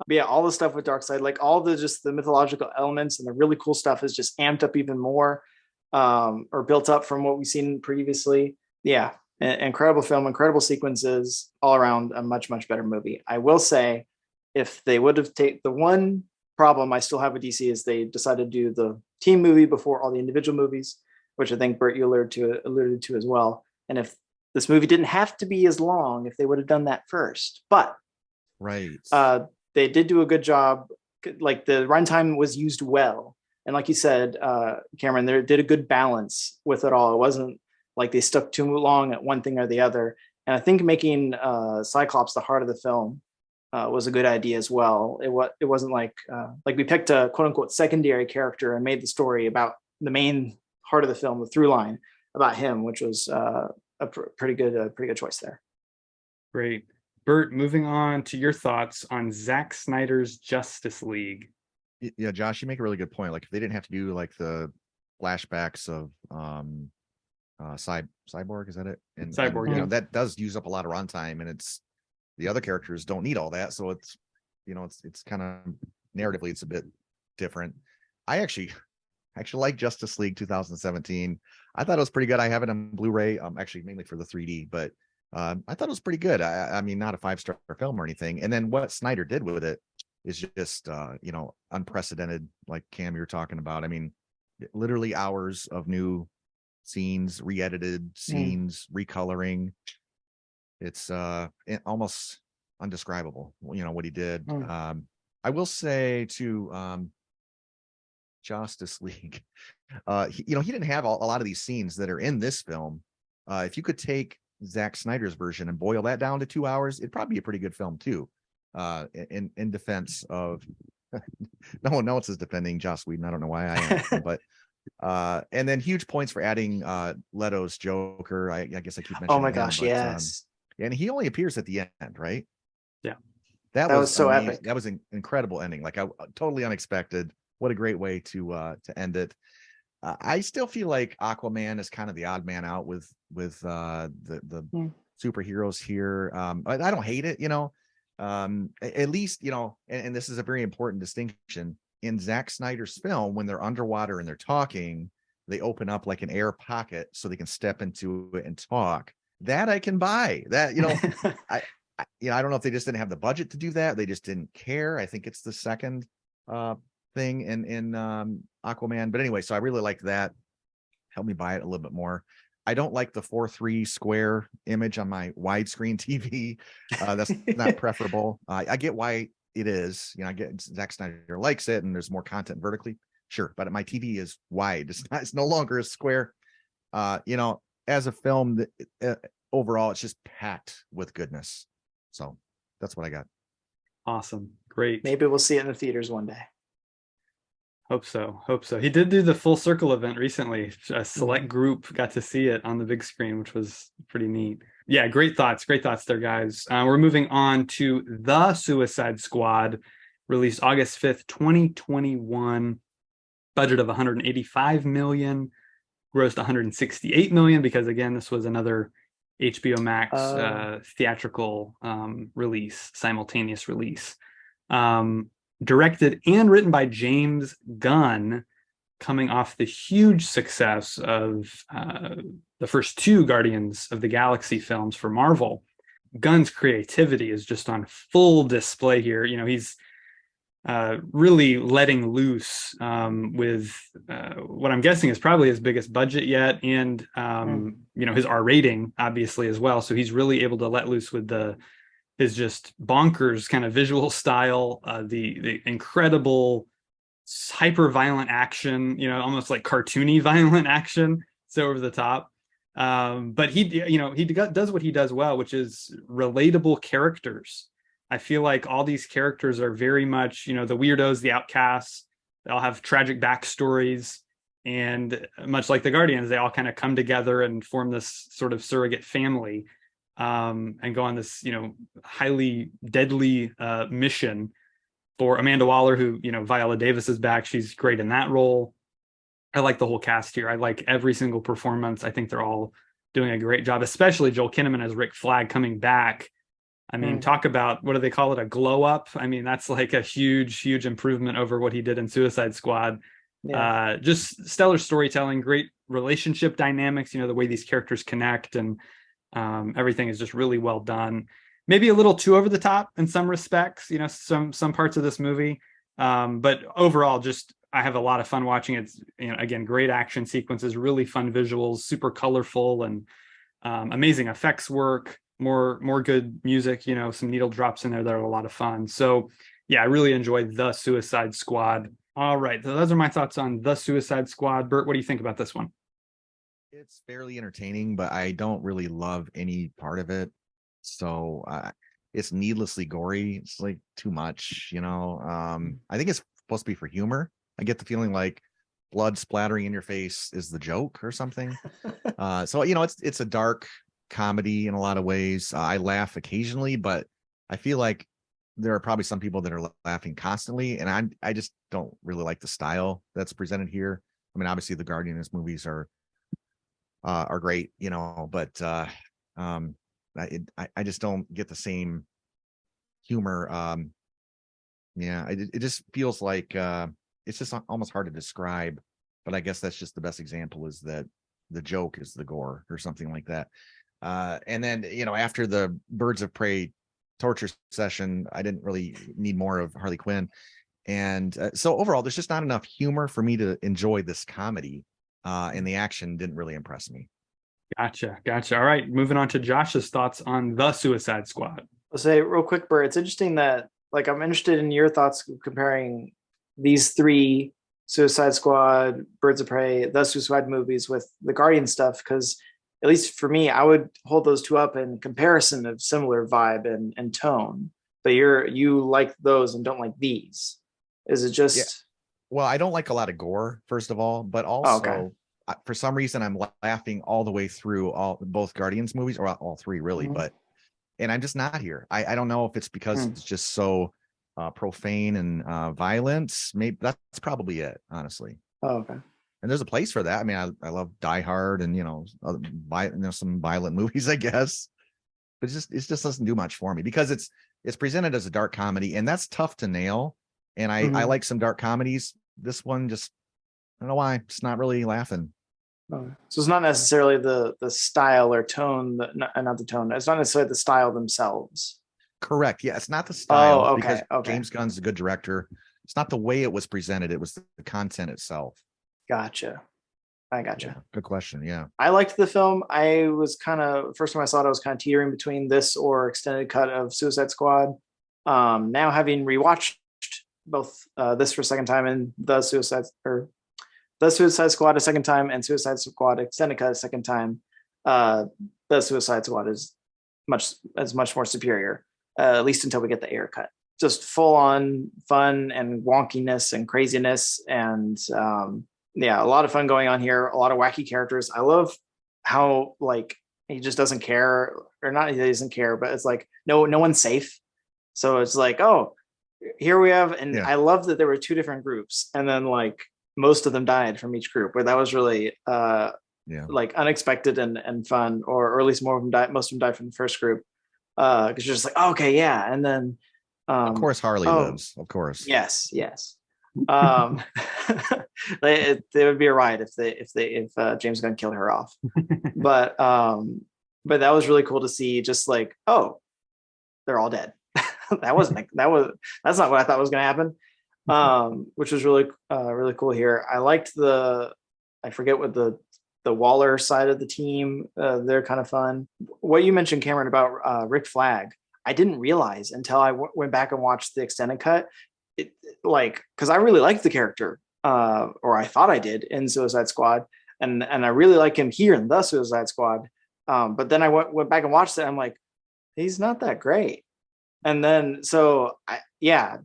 Speaker 3: yeah, all the stuff with Darkseid, like all the just the mythological elements and the really cool stuff is just amped up even more, or built up from what we've seen previously. Yeah, incredible film, incredible sequences, all around a much better movie. I will say, if they would have taken the one problem I still have with DC is they decided to do the team movie before all the individual movies, which I think Bert, you alluded to as well. And if this movie didn't have to be as long, if they would have done that first, but
Speaker 2: right,
Speaker 3: they did do a good job. Like the runtime was used well, and like you said, Cameron, they did a good balance with it all. It wasn't like they stuck too long at one thing or the other. And I think making Cyclops the heart of the film was a good idea as well. It wasn't like we picked a quote unquote secondary character and made the story about the main heart of the film, the through line about him, which was a pretty good choice there.
Speaker 1: Great. Bert, moving on to your thoughts on Zack Snyder's Justice League.
Speaker 2: Yeah, Josh, you make a really good point. Like if they didn't have to do like the flashbacks of Cyborg, is that it? And
Speaker 1: Cyborg,
Speaker 2: and,
Speaker 1: yeah.
Speaker 2: That does use up a lot of runtime, and it's the other characters don't need all that, so it's it's kind of narratively it's a bit different. I actually like Justice League 2017. I thought it was pretty good. I have it on Blu-ray, actually mainly for the 3D, but I thought it was pretty good. I mean, not a 5-star film or anything. And then what Snyder did with it is just unprecedented, like Cam, you're talking about. I mean, literally hours of new scenes, re-edited scenes, recoloring. It's almost undescribable, what he did. I will say to Justice League, he didn't have a lot of these scenes that are in this film. If you could take Zack Snyder's version and boil that down to 2 hours, it'd probably be a pretty good film too. In defense of no one else is defending Joss Whedon. I don't know why I am, but and then huge points for adding Leto's Joker. I guess I keep mentioning.
Speaker 3: Oh my gosh, yes.
Speaker 2: And he only appears at the end, right?
Speaker 1: Yeah,
Speaker 2: that was
Speaker 3: so
Speaker 2: amazing.
Speaker 3: epic.
Speaker 2: That was an incredible ending. Like totally unexpected. What a great way to end it. I still feel like Aquaman is kind of the odd man out with the superheroes here. I don't hate it, at least, and this is a very important distinction in Zack Snyder's film. When they're underwater and they're talking, they open up like an air pocket so they can step into it and talk. That I can buy. That, I don't know if they just didn't have the budget to do that. They just didn't care. I think it's the second thing in Aquaman. But anyway, so I really like that. Help me buy it a little bit more. I don't like the 4:3 square image on my widescreen TV. That's not preferable. I get why it is. I get Zack Snyder likes it, and there's more content vertically. Sure, but my TV is wide. It's no longer a square. As a film, that overall, it's just packed with goodness. So that's what I got.
Speaker 1: Awesome. Great.
Speaker 3: Maybe we'll see it in the theaters one day.
Speaker 1: Hope so. He did do the Full Circle event recently. A select group got to see it on the big screen, which was pretty neat. Yeah, great thoughts there, guys. We're moving on to The Suicide Squad, released August 5th, 2021. Budget of $185 million, grossed $168 million, because again, this was another HBO Max theatrical release, simultaneous release. Directed and written by James Gunn, coming off the huge success of the first two Guardians of the Galaxy films for Marvel. Gunn's creativity is just on full display here. He's really letting loose with what I'm guessing is probably his biggest budget yet, and his R rating obviously as well. So he's really able to let loose with the his just bonkers kind of visual style, the incredible hyper violent action, almost like cartoony violent action. So over the top. But he does what he does well, which is relatable characters. I feel like all these characters are very much, the weirdos, the outcasts. They all have tragic backstories. And much like the Guardians, they all kind of come together and form this sort of surrogate family, and go on this, highly deadly mission for Amanda Waller, who, Viola Davis is back. She's great in that role. I like the whole cast here. I like every single performance. I think they're all doing a great job, especially Joel Kinnaman as Rick Flag coming back. I mean, talk about, what do they call it? A glow up. I mean, that's like a huge, huge improvement over what he did in Suicide Squad. Yeah. Just stellar storytelling, great relationship dynamics, the way these characters connect, and everything is just really well done. Maybe a little too over the top in some respects, some parts of this movie. But overall, just I have a lot of fun watching it. It's, again, great action sequences, really fun visuals, super colorful, and amazing effects work, more good music, some needle drops in there that are a lot of fun. So yeah, I really enjoyed The Suicide Squad. All right, so those are my thoughts on The Suicide Squad. Bert, what do you think about this one?
Speaker 2: It's fairly entertaining, but I don't really love any part of it. So it's needlessly gory. It's like too much, I think it's supposed to be for humor. I get the feeling like blood splattering in your face is the joke or something. So it's a dark comedy in a lot of ways. I laugh occasionally, but I feel like there are probably some people that are laughing constantly, and I just don't really like the style that's presented here. I mean, obviously the Guardians movies are great, but I just don't get the same humor. It just feels like it's just almost hard to describe, but I guess that's just the best example, is that the joke is the gore or something like that. And then, after the Birds of Prey torture session, I didn't really need more of Harley Quinn. And so overall, there's just not enough humor for me to enjoy this comedy. And the action didn't really impress me.
Speaker 1: Gotcha. All right, moving on to Josh's thoughts on The Suicide Squad.
Speaker 3: I'll say real quick, Bert, it's interesting that, like, I'm interested in your thoughts comparing these three, Suicide Squad, Birds of Prey, The Suicide movies, with the Guardian stuff, because at least for me, I would hold those two up in comparison of similar vibe and tone. But you like those and don't like these. Is it just?
Speaker 2: Yeah. Well, I don't like a lot of gore, first of all, but also for some reason I'm laughing all the way through both Guardians movies, or all three really. Mm-hmm. And I'm just not here. I don't know if it's because it's just so profane and violent. Maybe that's probably it, honestly.
Speaker 3: Oh, okay.
Speaker 2: And there's a place for that. I mean, I love Die Hard and some violent movies, I guess, but it just doesn't do much for me, because it's presented as a dark comedy, and that's tough to nail. And I like some dark comedies. This one just, I don't know why, just not really laughing.
Speaker 3: So it's not necessarily the style or tone, not the tone. It's not necessarily the style themselves.
Speaker 2: Correct. Yeah, it's not the style.
Speaker 3: Oh, okay.
Speaker 2: Because
Speaker 3: okay.
Speaker 2: James Gunn's a good director. It's not the way it was presented. It was the content itself.
Speaker 3: Gotcha. I gotcha.
Speaker 2: Yeah, good question. Yeah.
Speaker 3: I liked the film. I was first time I saw it, I was kind of teetering between this or extended cut of Suicide Squad. Now having rewatched both this for a second time and The Suicide Squad a second time and Suicide Squad extended cut a second time, The Suicide Squad is much more superior, at least until we get the air cut. Just full on fun and wonkiness and craziness, and a lot of fun going on here. A lot of wacky characters. I love how, like, he just doesn't care, or not, he doesn't care, but it's like no one's safe. So it's like, oh, here we have, and I love that there were two different groups, and then like most of them died from each group, where that was really like unexpected and fun, or at least most of them died from the first group, because you're just like, oh, okay, yeah. And then
Speaker 2: of course Harley lives, of course.
Speaker 3: Yes they would be a riot if James Gunn killed her off. but that was really cool to see, just like, oh, they're all dead. That's not what I thought was going to happen. Which was really cool here. I liked I forget what the Waller side of the team, they're kind of fun. What you mentioned, Cameron, about Rick Flag, I didn't realize until I went back and watched the extended cut. Like, because I really liked the character, or I thought I did in Suicide Squad, and I really like him here in the Suicide Squad. But then I went back and watched it. I'm like, he's not that great. And then yeah,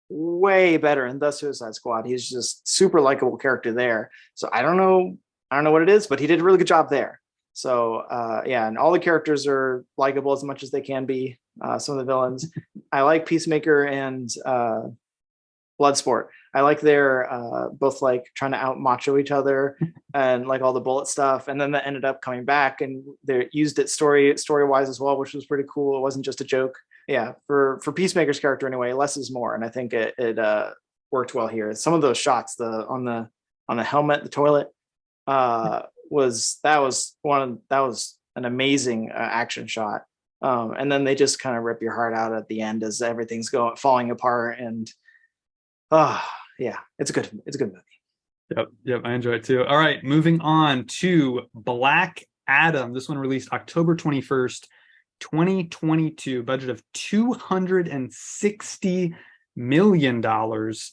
Speaker 3: way better in the Suicide Squad. He's just super likable character there. So I don't know what it is, but he did a really good job there. So yeah, and all the characters are likable as much as they can be. Some of the villains, I like Peacemaker and Bloodsport. I like they're both like trying to out macho each other and like all the bullet stuff. And then that ended up coming back and they used it story wise as well, which was pretty cool. It wasn't just a joke. Yeah, for Peacemaker's character anyway, less is more, and I think it worked well here. Some of those shots, on the helmet, the toilet, was an amazing action shot. And then they just kind of rip your heart out at the end as everything's falling apart. And yeah, it's a good movie.
Speaker 1: Yep, I enjoy it too. All right, moving on to Black Adam. This one released October 21st, 2022, budget of $260 million, grossed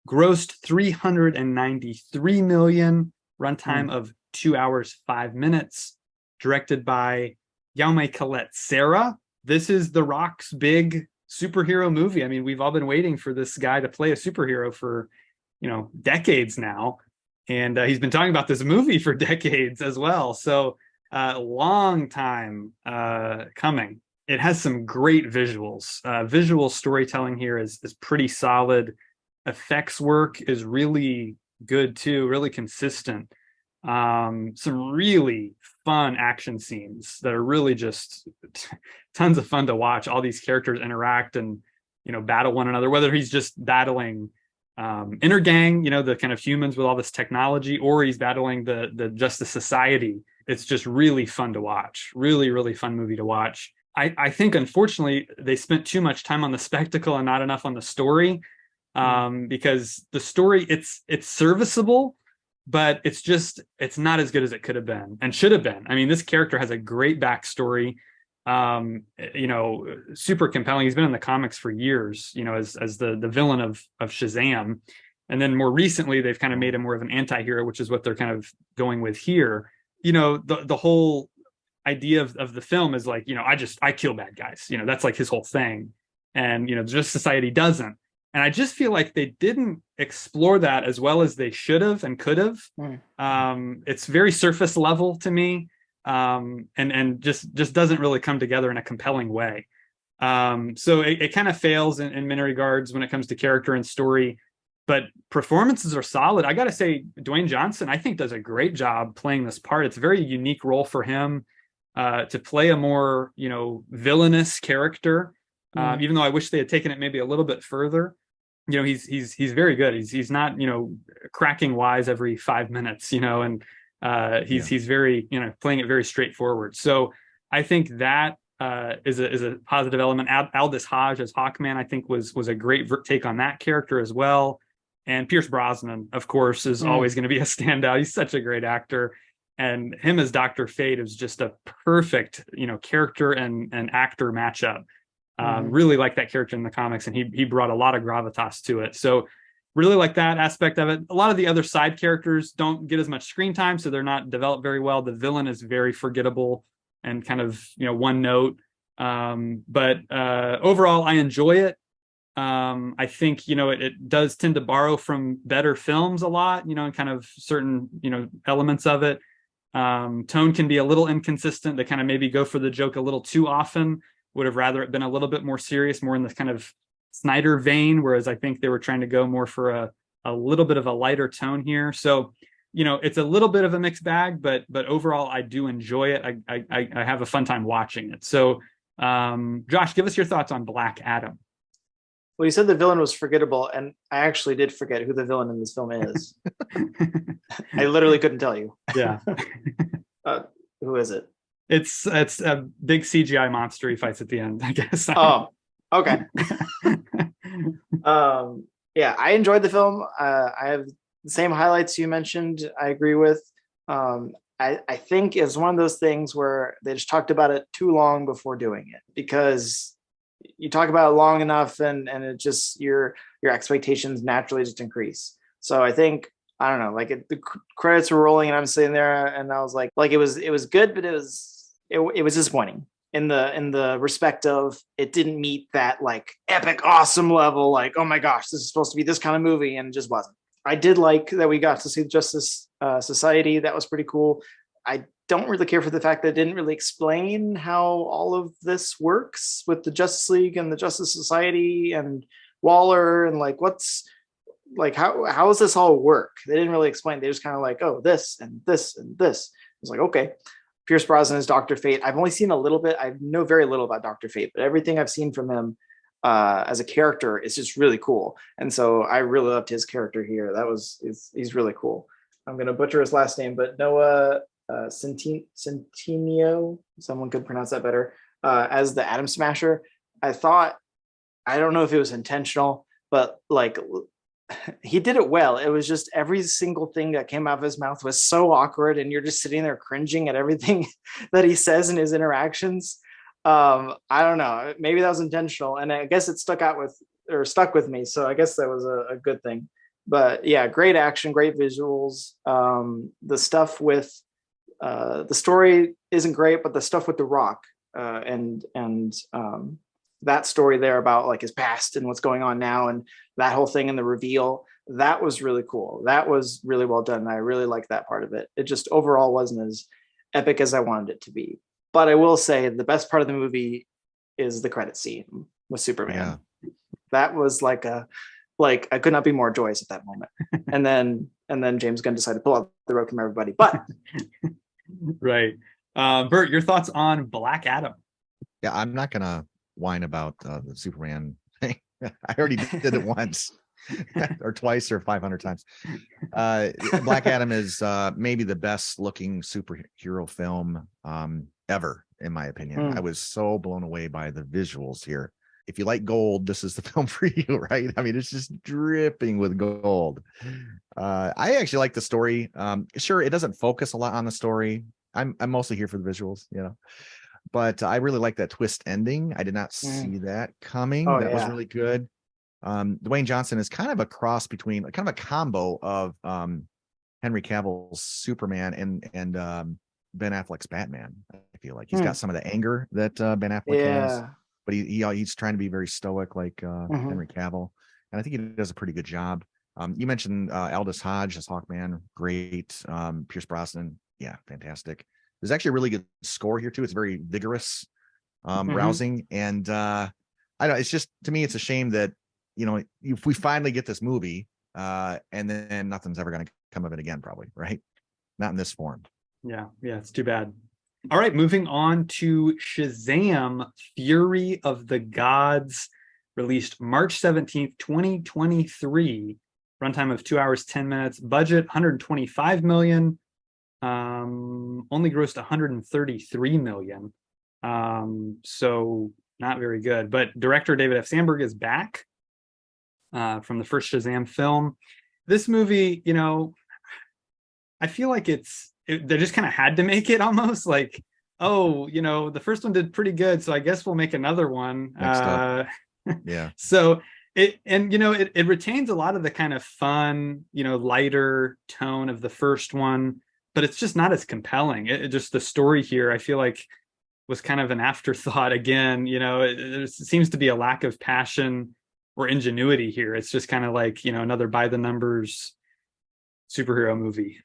Speaker 1: $393 million, runtime of 2 hours, 5 minutes, directed by Jaume Collet-Serra. This is The Rock's big superhero movie. I mean, we've all been waiting for this guy to play a superhero for, decades now. And he's been talking about this movie for decades as well. So long time coming. It has some great visuals. Visual storytelling here is pretty solid. Effects work is really good too, really consistent. Some really fun action scenes that are really just tons of fun to watch. All these characters interact and battle one another, whether he's just battling Intergang, the kind of humans with all this technology, or he's battling the Justice Society. It's just really fun to watch. Really, really fun movie to watch. I think, unfortunately, they spent too much time on the spectacle and not enough on the story, because the story, it's serviceable, but it's not as good as it could have been and should have been. I mean, this character has a great backstory, super compelling. He's been in the comics for years, as the villain of Shazam. And then more recently, they've kind of made him more of an anti-hero, which is what they're kind of going with here. The whole idea of the film is like, I kill bad guys, that's like his whole thing. And, Justice Society doesn't. And I just feel like they didn't explore that as well as they should have and could have. It's very surface level to me, and just doesn't really come together in a compelling way. So it kind of fails in many regards when it comes to character and story. But performances are solid. I got to say, Dwayne Johnson, I think, does a great job playing this part. It's a very unique role for him to play a more, villainous character. Even though I wish they had taken it maybe a little bit further. He's very good. He's not, cracking wise every 5 minutes, and he's very, playing it very straightforward. So I think that is a positive element. Aldous Hodge as Hawkman, I think, was a great take on that character as well. And Pierce Brosnan, of course, is always going to be a standout. He's such a great actor. And him as Dr. Fate is just a perfect, character and actor matchup. Really like that character in the comics, and he brought a lot of gravitas to it. So really like that aspect of it. A lot of the other side characters don't get as much screen time, so they're not developed very well. The villain is very forgettable and kind of, one note. But overall, I enjoy it. I think, it does tend to borrow from better films a lot, and kind of certain, elements of it. Tone can be a little inconsistent. They kind of maybe go for the joke a little too often. Would have rather it been a little bit more serious, more in this kind of Snyder vein, whereas I think they were trying to go more for a little bit of a lighter tone here. So, it's a little bit of a mixed bag, but overall, I do enjoy it. I have a fun time watching it. So, Josh, give us your thoughts on Black Adam.
Speaker 3: Well, you said the villain was forgettable, and I actually did forget who the villain in this film is. I literally couldn't tell you.
Speaker 1: Yeah.
Speaker 3: Who is it?
Speaker 1: It's a big CGI monster he fights at the end, I guess.
Speaker 3: Oh, okay. Yeah, I enjoyed the film. I have the same highlights you mentioned. I agree with. I think is one of those things where they just talked about it too long before doing it, because you talk about it long enough and it just your expectations naturally just increase. So I think, I don't know, like the credits were rolling and I'm sitting there and I was like it was good, but it was disappointing in the respect of it didn't meet that like epic awesome level, like, oh my gosh, this is supposed to be this kind of movie, and it just wasn't. I did like that we got to see the Justice Society. That was pretty cool. I don't really care for the fact that it didn't really explain how all of this works with the Justice League and the Justice Society and Waller, and like what's like how does this all work? They didn't really explain. They just kind of like, oh, this and this and this. I was like, okay. Pierce Brosnan is Dr. Fate. I've only seen a little bit. I know very little about Dr. Fate, but everything I've seen from him as a character is just really cool. And so I really loved his character here. He's really cool. I'm going to butcher his last name, but Noah Centineo, someone could pronounce that better, as the Atom Smasher. I don't know if it was intentional, but like he did it well. It was just every single thing that came out of his mouth was so awkward, and you're just sitting there cringing at everything that he says in his interactions. I don't know, maybe that was intentional, and I guess it stuck with me, so I guess that was a good thing. But yeah, great action, great visuals. The stuff with the story isn't great, but the stuff with the Rock and that story there about like his past and what's going on now, and that whole thing and the reveal, that was really cool. That was really well done. I really liked that part of it. It just overall wasn't as epic as I wanted it to be. But I will say the best part of the movie is the credit scene with Superman. Yeah. That was like I could not be more joyous at that moment. and then James Gunn decided to pull out the rug from everybody. But
Speaker 1: right. Bert, your thoughts on Black Adam?
Speaker 2: Yeah, I'm not gonna whine about the Superman thing. I already did it once or twice or 500 times. Black Adam is maybe the best looking superhero film ever, in my opinion. I was so blown away by the visuals here. If you like gold, this is the film for you, right? I mean, it's just dripping with gold. I actually like the story. Sure, it doesn't focus a lot on the story. I'm mostly here for the visuals, but I really like that twist ending. I did not see that coming. That was really good. Dwayne Johnson is kind of a cross between kind of a combo of Henry Cavill's Superman and Ben Affleck's Batman. I feel like he's got some of the anger that Ben Affleck has, but he's trying to be very stoic like Henry Cavill, and I think he does a pretty good job. You mentioned Aldous Hodge as Hawkman, great. Pierce Brosnan, yeah, fantastic. There's actually a really good score here too. It's very vigorous, rousing, and I don't. It's just, to me, it's a shame that if we finally get this movie, and then nothing's ever going to come of it again, probably, right? Not in this form.
Speaker 1: Yeah, it's too bad. All right, moving on to Shazam: Fury of the Gods, released March 17th, 2023. Runtime of 2 hours 10 minutes. Budget $125 million. Only grossed 133 million. So not very good. But director David F. Sandberg is back from the first Shazam film. This movie, I feel like they just kind of had to make it, almost like, the first one did pretty good, so I guess we'll make another one.
Speaker 2: Yeah.
Speaker 1: So it retains a lot of the kind of fun, lighter tone of the first one, but it's just not as compelling. It just, the story here, I feel like, was kind of an afterthought again. There seems to be a lack of passion or ingenuity here. It's just kind of like, another by the numbers superhero movie.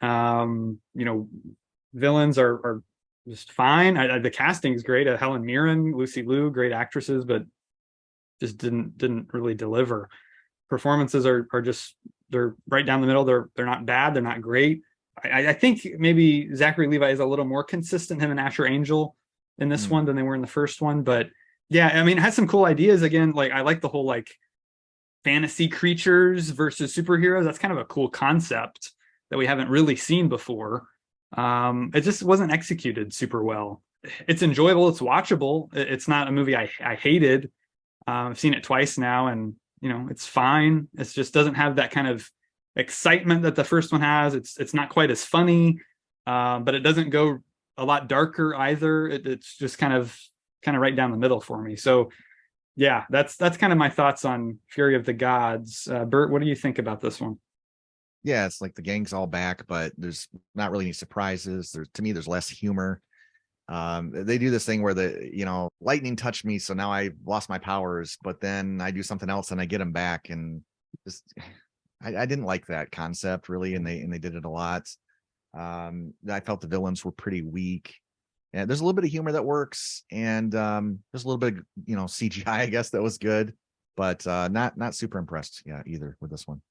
Speaker 1: Villains are just fine. The casting is great. Helen Mirren, Lucy Liu, great actresses, but just didn't really deliver. Performances are just, they're right down the middle. They're not bad. They're not great. I think maybe Zachary Levi is a little more consistent, him and Asher Angel, in this one than they were in the first one. But yeah, I mean, it has some cool ideas. Again, like, I like the whole like fantasy creatures versus superheroes. That's kind of a cool concept that we haven't really seen before. It just wasn't executed super well. It's enjoyable. It's watchable. It's not a movie I hated. I've seen it twice now, and it's fine. It just doesn't have that kind of excitement that the first one has. It's not quite as funny. but it doesn't go a lot darker either. It's just kind of right down the middle for me. So yeah, that's kind of my thoughts on Fury of the Gods. Bert, what do you think about this one?
Speaker 2: Yeah, it's like the gang's all back, but there's not really any surprises. To me, there's less humor. They do this thing where lightning touched me, so now I lost my powers, but then I do something else and I get them back, and just I didn't like that concept really, and they did it a lot. I felt the villains were pretty weak. And there's a little bit of humor that works, and there's a little bit of CGI, I guess, that was good, but not super impressed, either with this one.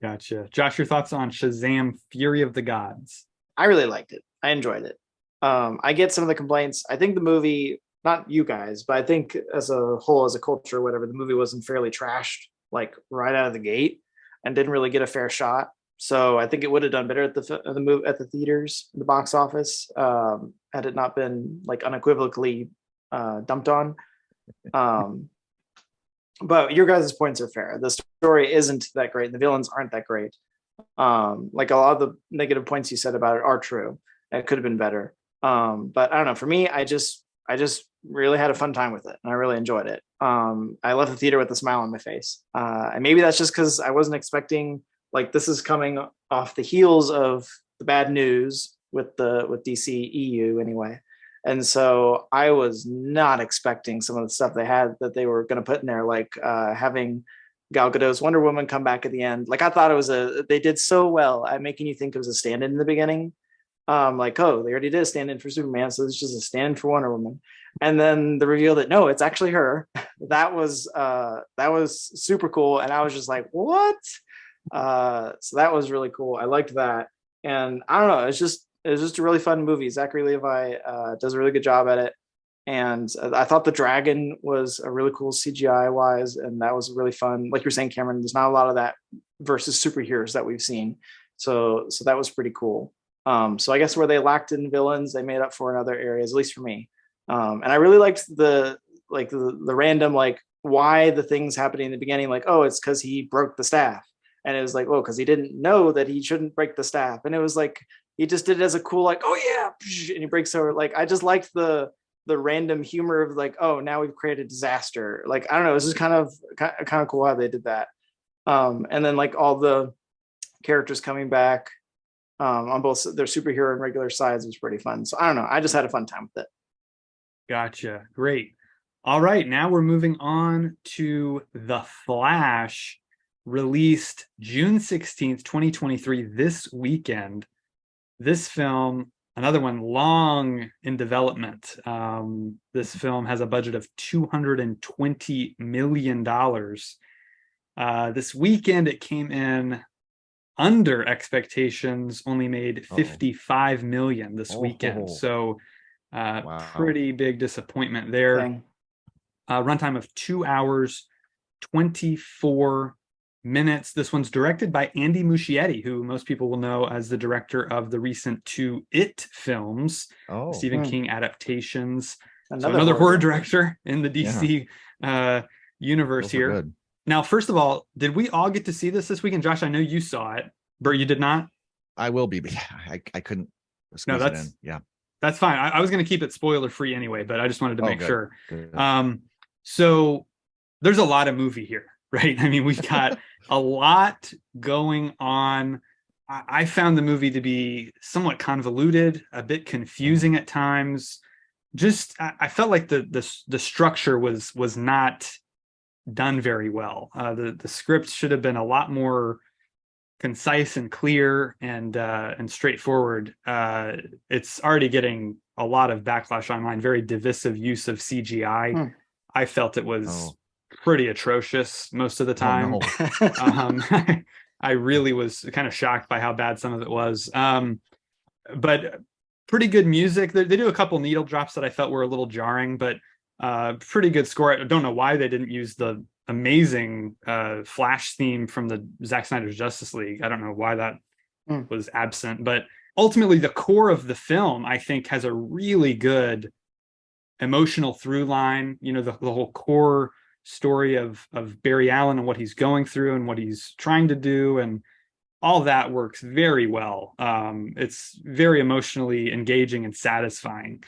Speaker 1: Gotcha. Josh, your thoughts on Shazam Fury of the Gods?
Speaker 3: I really liked it. I enjoyed it. I get some of the complaints. I think the movie, not you guys, but I think as a whole, as a culture, or whatever, the movie wasn't fairly trashed like right out of the gate and didn't really get a fair shot. So I think it would have done better at the theaters, the box office, had it not been like unequivocally dumped on. But your guys' points are fair. The story isn't that great. The villains aren't that great. Like a lot of the negative points you said about it are true. It could have been better. But I don't know. For me, I just really had a fun time with it, and I really enjoyed it. I left the theater with a smile on my face. And maybe that's just because I wasn't expecting, like, this is coming off the heels of the bad news with DCEU anyway. And so I was not expecting some of the stuff they had that they were going to put in there, like having Gal Gadot's Wonder Woman come back at the end. Like, I thought they did so well at making you think it was a stand-in in the beginning. Like, oh, they already did a stand-in for Superman, so it's just a stand-in for Wonder Woman. And then the reveal that no, it's actually her. That was super cool. And I was just like, what? So that was really cool. I liked that. And I don't know, it's just a really fun movie. Zachary Levi does a really good job at it. And I thought the dragon was a really cool CGI wise, and that was really fun. Like you're saying, Cameron, there's not a lot of that versus superheroes that we've seen. So that was pretty cool. So I guess where they lacked in villains, they made up for in other areas, at least for me. And I really liked the random, like, why the things happening in the beginning, like, oh, it's because he broke the staff. And it was like, oh, because he didn't know that he shouldn't break the staff. And it was like, he just did it as a cool, like, oh yeah, and he breaks over. Like, I just liked the random humor of like, oh, now we've created disaster. Like, I don't know, it was just kind of cool how they did that. And then like all the characters coming back on both their superhero and regular sides was pretty fun. So I don't know, I just had a fun time with it.
Speaker 1: Gotcha. Great. All right, now we're moving on to The Flash, released June 16th, 2023, this weekend. This film, another one long in development. This film has a budget of $220 million. This weekend, it came in under expectations, only made $55 million this weekend. So wow. Pretty big disappointment there. Runtime of 2 hours, 24 minutes. This one's directed by Andy Muschietti, who most people will know as the director of the recent 2 It films, Stephen King adaptations. Another horror director in the DC universe here. Good. Now, first of all, did we all get to see this weekend? Josh, I know you saw it. Bert, you did not? I will be, but I couldn't squeeze it in. Yeah. That's fine. I was going to keep it spoiler free anyway, but I just wanted to make sure. Good. So there's a lot of movie here, right? I mean, we've got a lot going on. I found the movie to be somewhat convoluted, a bit confusing at times. Just I felt like the structure was not done very well. The script should have been a lot more concise and clear and straightforward. It's already getting a lot of backlash online. Very divisive use of CGI. I felt it was pretty atrocious most of the time. I really was kind of shocked by how bad some of it was. But pretty good music. They do a couple needle drops that I felt were a little jarring, but pretty good score. I don't know why they didn't use the amazing Flash theme from the Zack Snyder's Justice League. I don't know why that was absent, but ultimately the core of the film, I think, has a really good emotional through line. You know, the whole core story of Barry Allen and what he's going through and what he's trying to do. And all that works very well. It's very emotionally engaging and satisfying.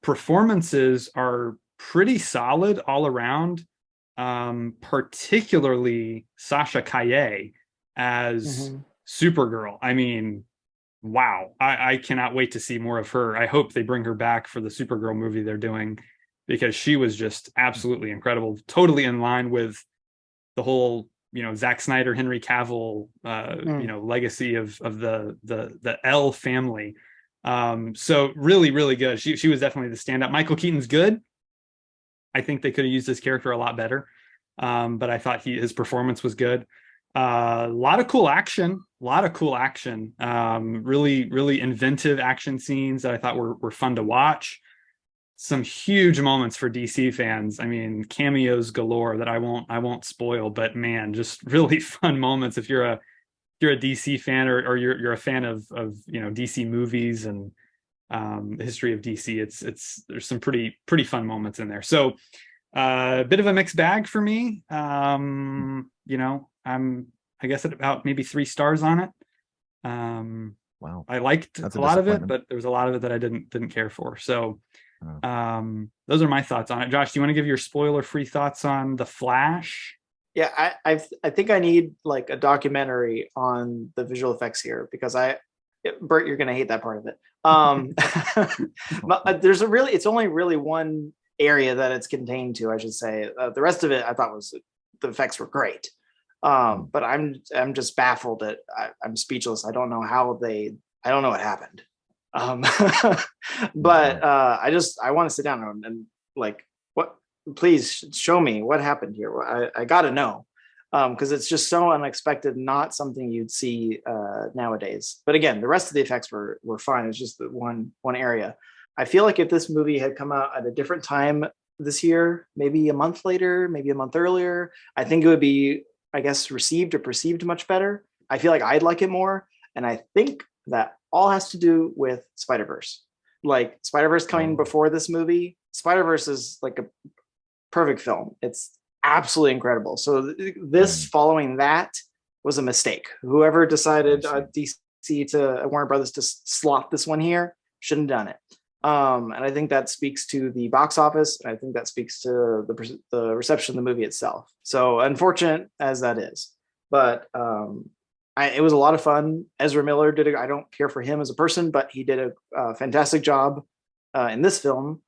Speaker 1: Performances are pretty solid all around, particularly Sasha Calle as Supergirl. I mean, wow, I cannot wait to see more of her. I hope they bring her back for the Supergirl movie they're doing, because she was just absolutely incredible, totally in line with the whole, Zack Snyder, Henry Cavill, legacy of the L family. So really, really good. She was definitely the standout. Michael Keaton's good. I think they could have used his character a lot better. But I thought his performance was good. A lot of cool action. Really, really inventive action scenes that I thought were fun to watch. Some huge moments for DC fans. I mean, cameos galore that I won't spoil, but man, just really fun moments if you're a DC fan, or you're a fan of DC movies and the history of DC. There's some pretty fun moments in there. So a bit of a mixed bag for me. I'm I guess at about maybe 3 stars on it.
Speaker 2: Wow,
Speaker 1: I liked a lot of it, but there was a lot of it that I didn't care for. So those are my thoughts on it. Josh, do you want to give your spoiler-free thoughts on The Flash?
Speaker 3: Yeah, I think I need like a documentary on the visual effects here, because Bert, you're gonna hate that part of it. But it's only really one area that it's contained to, I should say. The rest of it I thought the effects were great. But I'm just baffled I'm speechless. I don't know what happened. But I want to sit down and like, what, please show me what happened here. I gotta know. Because it's just so unexpected, not something you'd see nowadays. But again, the rest of the effects were fine. It's just the one area. I feel like if this movie had come out at a different time this year, maybe a month later, maybe a month earlier, I think it would be, I guess, received or perceived much better. I feel like I'd like it more. And I think that all has to do with Spider-Verse. Like, Spider-Verse coming before this movie, Spider-Verse is like a perfect film. It's absolutely incredible. So this following that was a mistake. Whoever decided DC to Warner Brothers to slot this one here shouldn't have done it. And I think that speaks to the box office. And I think that speaks to the reception of the movie itself. So unfortunate as that is, but it was a lot of fun. Ezra Miller I don't care for him as a person, but he did a fantastic job in this film.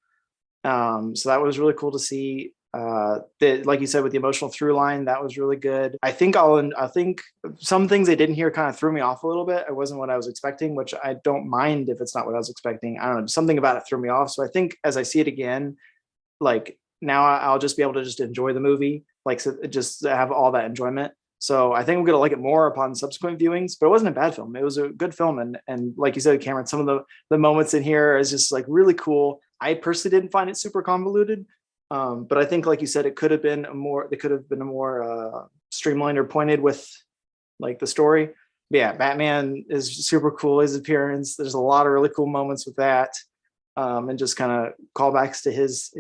Speaker 3: So that was really cool to see. Like you said, with the emotional through line, that was really good. I think some things I didn't hear kind of threw me off a little bit. It wasn't what I was expecting, which I don't mind if it's not what I was expecting. I don't know, something about it threw me off. So I think as I see it again, like, now I'll just be able to just enjoy the movie, like, so just have all that enjoyment. So I think I'm going to like it more upon subsequent viewings, but it wasn't a bad film. It was a good film. And like you said, Cameron, some of the moments in here is just like really cool. I personally didn't find it super convoluted. But I think, like you said, it could have been a more streamlined or pointed with like the story. But yeah, Batman is super cool. His appearance, there's a lot of really cool moments with that. And just kind of callbacks to his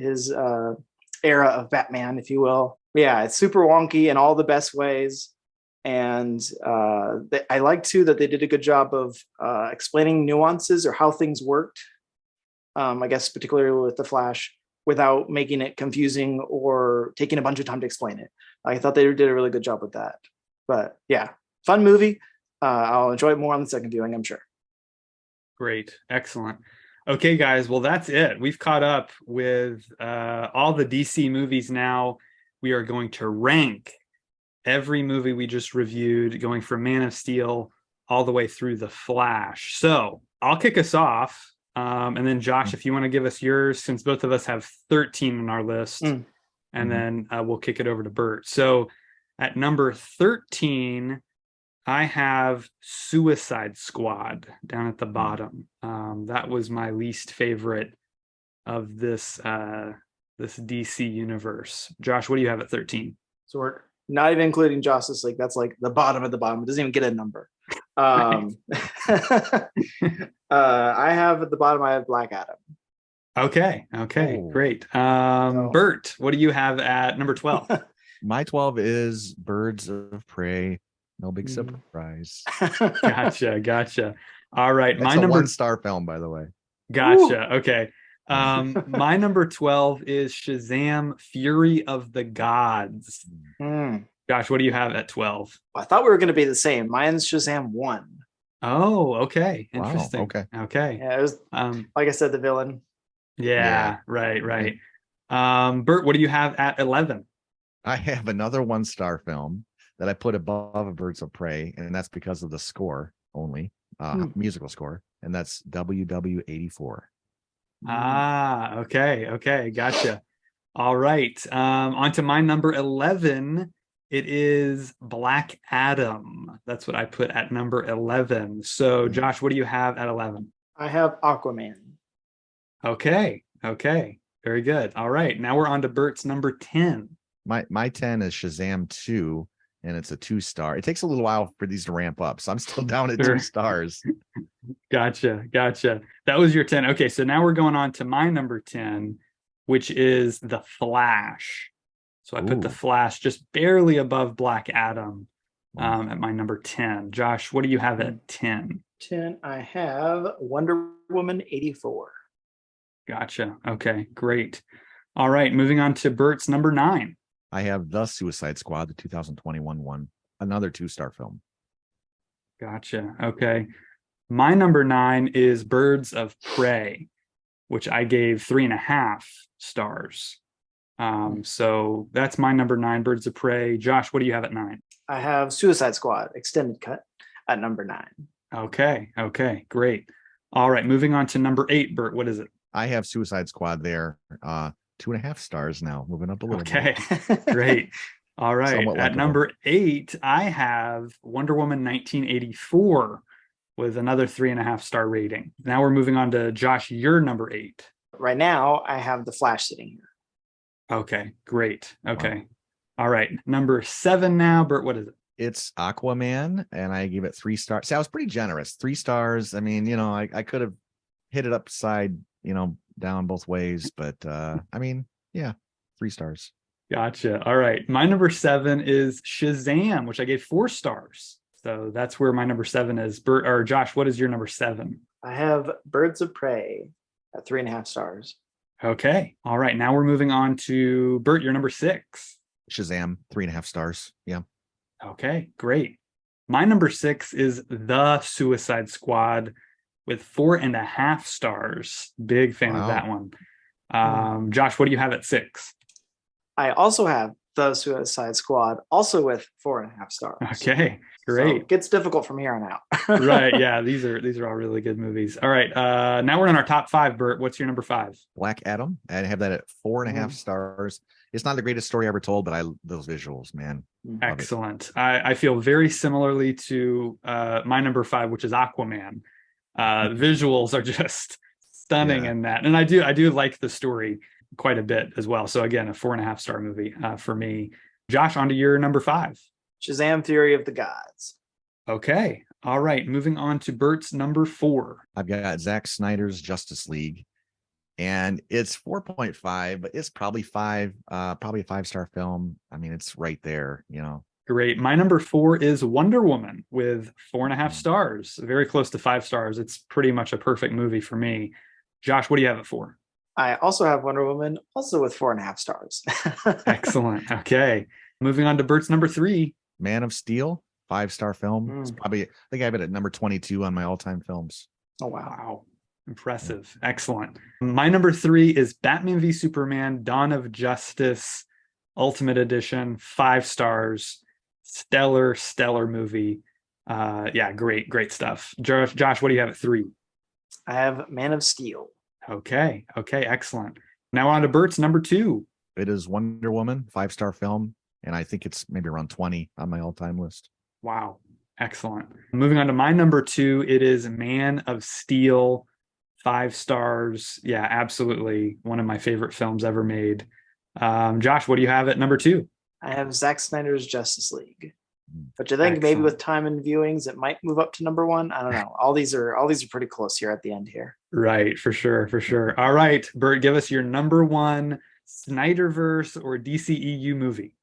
Speaker 3: era of Batman, if you will. But yeah, it's super wonky in all the best ways. And I like too that they did a good job of explaining nuances or how things worked. I guess particularly with the Flash, without making it confusing or taking a bunch of time to explain it. I thought they did a really good job with that. But yeah, fun movie. I'll enjoy it more on the second viewing, I'm sure.
Speaker 1: Great. Excellent. Okay, guys. Well, that's it. We've caught up with all the DC movies now. We are going to rank every movie we just reviewed, going from Man of Steel all the way through The Flash. So I'll kick us off. And then Josh, if you want to give us yours, since both of us have 13 on our list, and then we'll kick it over to Bert. So at number 13, I have Suicide Squad down at the bottom. That was my least favorite of this DC universe. Josh, what do you have at 13?
Speaker 3: So we're not even including Justice League. That's like the bottom of the bottom. It doesn't even get a number. I have at the bottom, I have Black Adam.
Speaker 1: Okay, great. Bert, what do you have at number 12?
Speaker 2: My 12 is Birds of Prey. No big
Speaker 3: Hmm.
Speaker 2: surprise.
Speaker 1: Gotcha. All right,
Speaker 2: It's
Speaker 1: my
Speaker 2: a
Speaker 1: number.
Speaker 2: 1-star film, by the way.
Speaker 1: Gotcha. Okay.
Speaker 2: Yeah.
Speaker 1: My number 12 is Shazam: Fury of the Gods.
Speaker 3: Hmm.
Speaker 1: Josh, what do you have at 12?
Speaker 3: I thought we were going to be the same. Mine's Shazam 1.
Speaker 1: Oh, okay.
Speaker 2: Wow.
Speaker 1: Interesting.
Speaker 2: Okay.
Speaker 1: Okay.
Speaker 3: Yeah, it was,
Speaker 1: Um,
Speaker 3: like I said, the villain.
Speaker 1: yeah, right. Bert, what do you have at 11?
Speaker 2: I have another 1-star film that I put above A Birds of Prey, and that's because of the score only, musical score, and that's WW84.
Speaker 1: Okay. Gotcha. All right. On to my number 11. It is Black Adam. That's what I put at number 11. So, Josh, what do you have at 11?
Speaker 3: I have Aquaman.
Speaker 1: Okay. Very good. All right. Now we're on to Bert's number 10.
Speaker 2: My 10 is Shazam 2, and it's a 2-star. It takes a little while for these to ramp up, so I'm still down at
Speaker 1: Sure.
Speaker 2: 2 stars.
Speaker 1: Gotcha. That was your 10. Okay, so now we're going on to my number 10, which is The Flash. So I put The
Speaker 2: Ooh.
Speaker 1: Flash just barely above Black Adam
Speaker 2: Wow.
Speaker 1: at my number 10. Josh, what do you have at 10?
Speaker 3: 10, I have Wonder Woman 84.
Speaker 1: Gotcha. Okay, great. All right, moving on to Bert's number 9.
Speaker 2: I have The Suicide Squad, the 2021 one, another 2-star film.
Speaker 1: Gotcha. Okay. My number 9 is Birds of Prey, which I gave 3.5 stars. So that's my number 9, Birds of Prey. Josh, what do you have at 9?
Speaker 3: I have Suicide Squad extended cut at number 9.
Speaker 1: Okay, great. All right, moving on to number 8, Bert, what is it?
Speaker 2: I have Suicide Squad there, 2.5 stars now, moving up a little bit.
Speaker 1: Okay, great. All right,
Speaker 2: Somewhat
Speaker 1: at
Speaker 2: likable.
Speaker 1: number 8, I have Wonder Woman 1984 with another 3.5 star rating. Now we're moving on to Josh, your number 8.
Speaker 3: Right now, I have The Flash sitting here.
Speaker 1: Okay, great. Okay.
Speaker 2: Wow.
Speaker 1: All right, number 7 now, Bert, what is it?
Speaker 2: It's Aquaman, and I give it 3 stars. See, I was pretty generous. 3 stars. I mean, I could have hit it upside, down both ways, but I mean, yeah, 3 stars.
Speaker 1: Gotcha. All right. My number 7 is Shazam, which I gave 4 stars. So that's where my number 7 is. Bert or Josh, what is your number 7?
Speaker 3: I have Birds of Prey at 3.5 stars.
Speaker 1: Okay. All right. Now we're moving on to Bert, your number 6.
Speaker 2: Shazam, 3.5 stars. Yeah.
Speaker 1: Okay, great. My number 6 is The Suicide Squad with 4.5 stars. Big fan of that one. Josh, what do you have at 6?
Speaker 3: I also have The Suicide Squad, also with 4.5 stars.
Speaker 1: Okay, great.
Speaker 3: So it gets difficult from here on out.
Speaker 1: Right. Yeah, these are all really good movies. All right. Now we're in our top 5, Bert. What's your number 5?
Speaker 2: Black Adam. I have that at 4.5 stars. It's not the greatest story ever told, but those visuals, man.
Speaker 1: Excellent. I feel very similarly to my number 5, which is Aquaman. Visuals are just stunning in that, and I do like the story quite a bit as well. So again, a 4.5 star movie for me. Josh, on to your number 5.
Speaker 3: Shazam: Fury of the Gods.
Speaker 1: Okay. All right. Moving on to Bert's number 4.
Speaker 2: I've got Zack Snyder's Justice League, and it's 4.5, but it's probably 5, probably a 5-star film. I mean, it's right there,
Speaker 1: Great. My number 4 is Wonder Woman with 4.5 stars, very close to 5 stars. It's pretty much a perfect movie for me. Josh, what do you have it for?
Speaker 3: I also have Wonder Woman, also with 4.5 stars.
Speaker 1: Excellent. Okay. Moving on to Bert's number 3.
Speaker 2: Man of Steel, 5-star film. It's probably, I think I have it at number 22 on my all-time films.
Speaker 3: Oh, wow.
Speaker 1: Wow. Impressive. Excellent. My number 3 is Batman v Superman, Dawn of Justice, Ultimate Edition, 5 stars. Stellar movie. Great stuff. Josh, what do you have at 3?
Speaker 3: I have Man of Steel.
Speaker 1: Okay, excellent. Now on to Bert's number 2.
Speaker 2: It is Wonder Woman, 5-star film, and I think it's maybe around 20 on my all-time list.
Speaker 1: Wow, excellent. Moving on to my number 2, it is Man of Steel, 5 stars. Yeah, absolutely one of my favorite films ever made. Josh, what do you have at number 2?
Speaker 3: I have Zack Snyder's Justice League, which I think maybe with time and viewings, it might move up to number 1. I don't know. All these are pretty close here at the end here.
Speaker 1: Right, for sure. All right, Bert, give us your number 1 SnyderVerse or DCEU movie.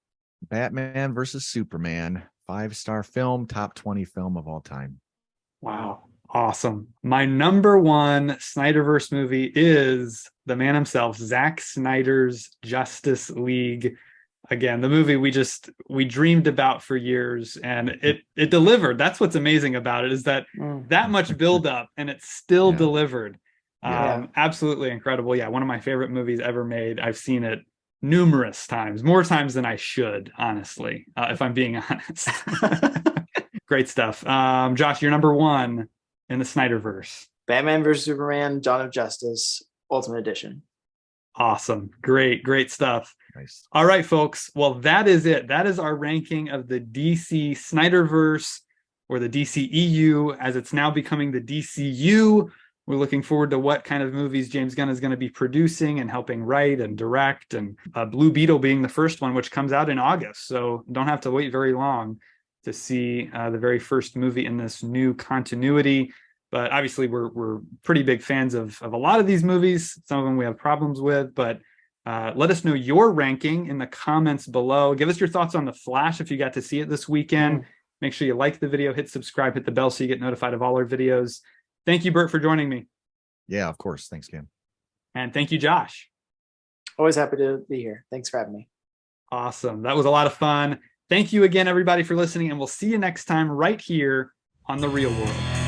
Speaker 2: Batman versus Superman, 5-star film, top 20 film of all time.
Speaker 1: Wow. Awesome. My number one Snyderverse movie is the man himself, Zack Snyder's Justice League. Again, the movie we dreamed about for years, and it delivered. That's what's amazing about it, is that much build up and it still delivered. Absolutely incredible. Yeah, one of my favorite movies ever made. I've seen it numerous times, more times than I should, honestly, if I'm being honest. Great stuff. Josh, you're number one in the Snyderverse.
Speaker 3: Batman vs Superman, Dawn of Justice, Ultimate Edition.
Speaker 1: Awesome. Great stuff.
Speaker 2: Nice.
Speaker 1: All right, folks. Well, that is it. That is our ranking of the DC Snyderverse, or the DCEU, as it's now becoming the DCU. We're looking forward to what kind of movies James Gunn is going to be producing and helping write and direct, and Blue Beetle being the first one, which comes out in August. So don't have to wait very long to see the very first movie in this new continuity. But obviously, we're pretty big fans of a lot of these movies. Some of them we have problems with, but let us know your ranking in the comments below. Give us your thoughts on The Flash if you got to see it this weekend. Make sure you like the video, hit subscribe, hit the bell so you get notified of all our videos. Thank you, Bert, for joining me.
Speaker 2: Yeah, of course. Thanks, Cam.
Speaker 1: And thank you, Josh.
Speaker 3: Always happy to be here. Thanks for having me.
Speaker 1: Awesome. That was a lot of fun. Thank you again, everybody, for listening, and we'll see you next time right here on The Real World.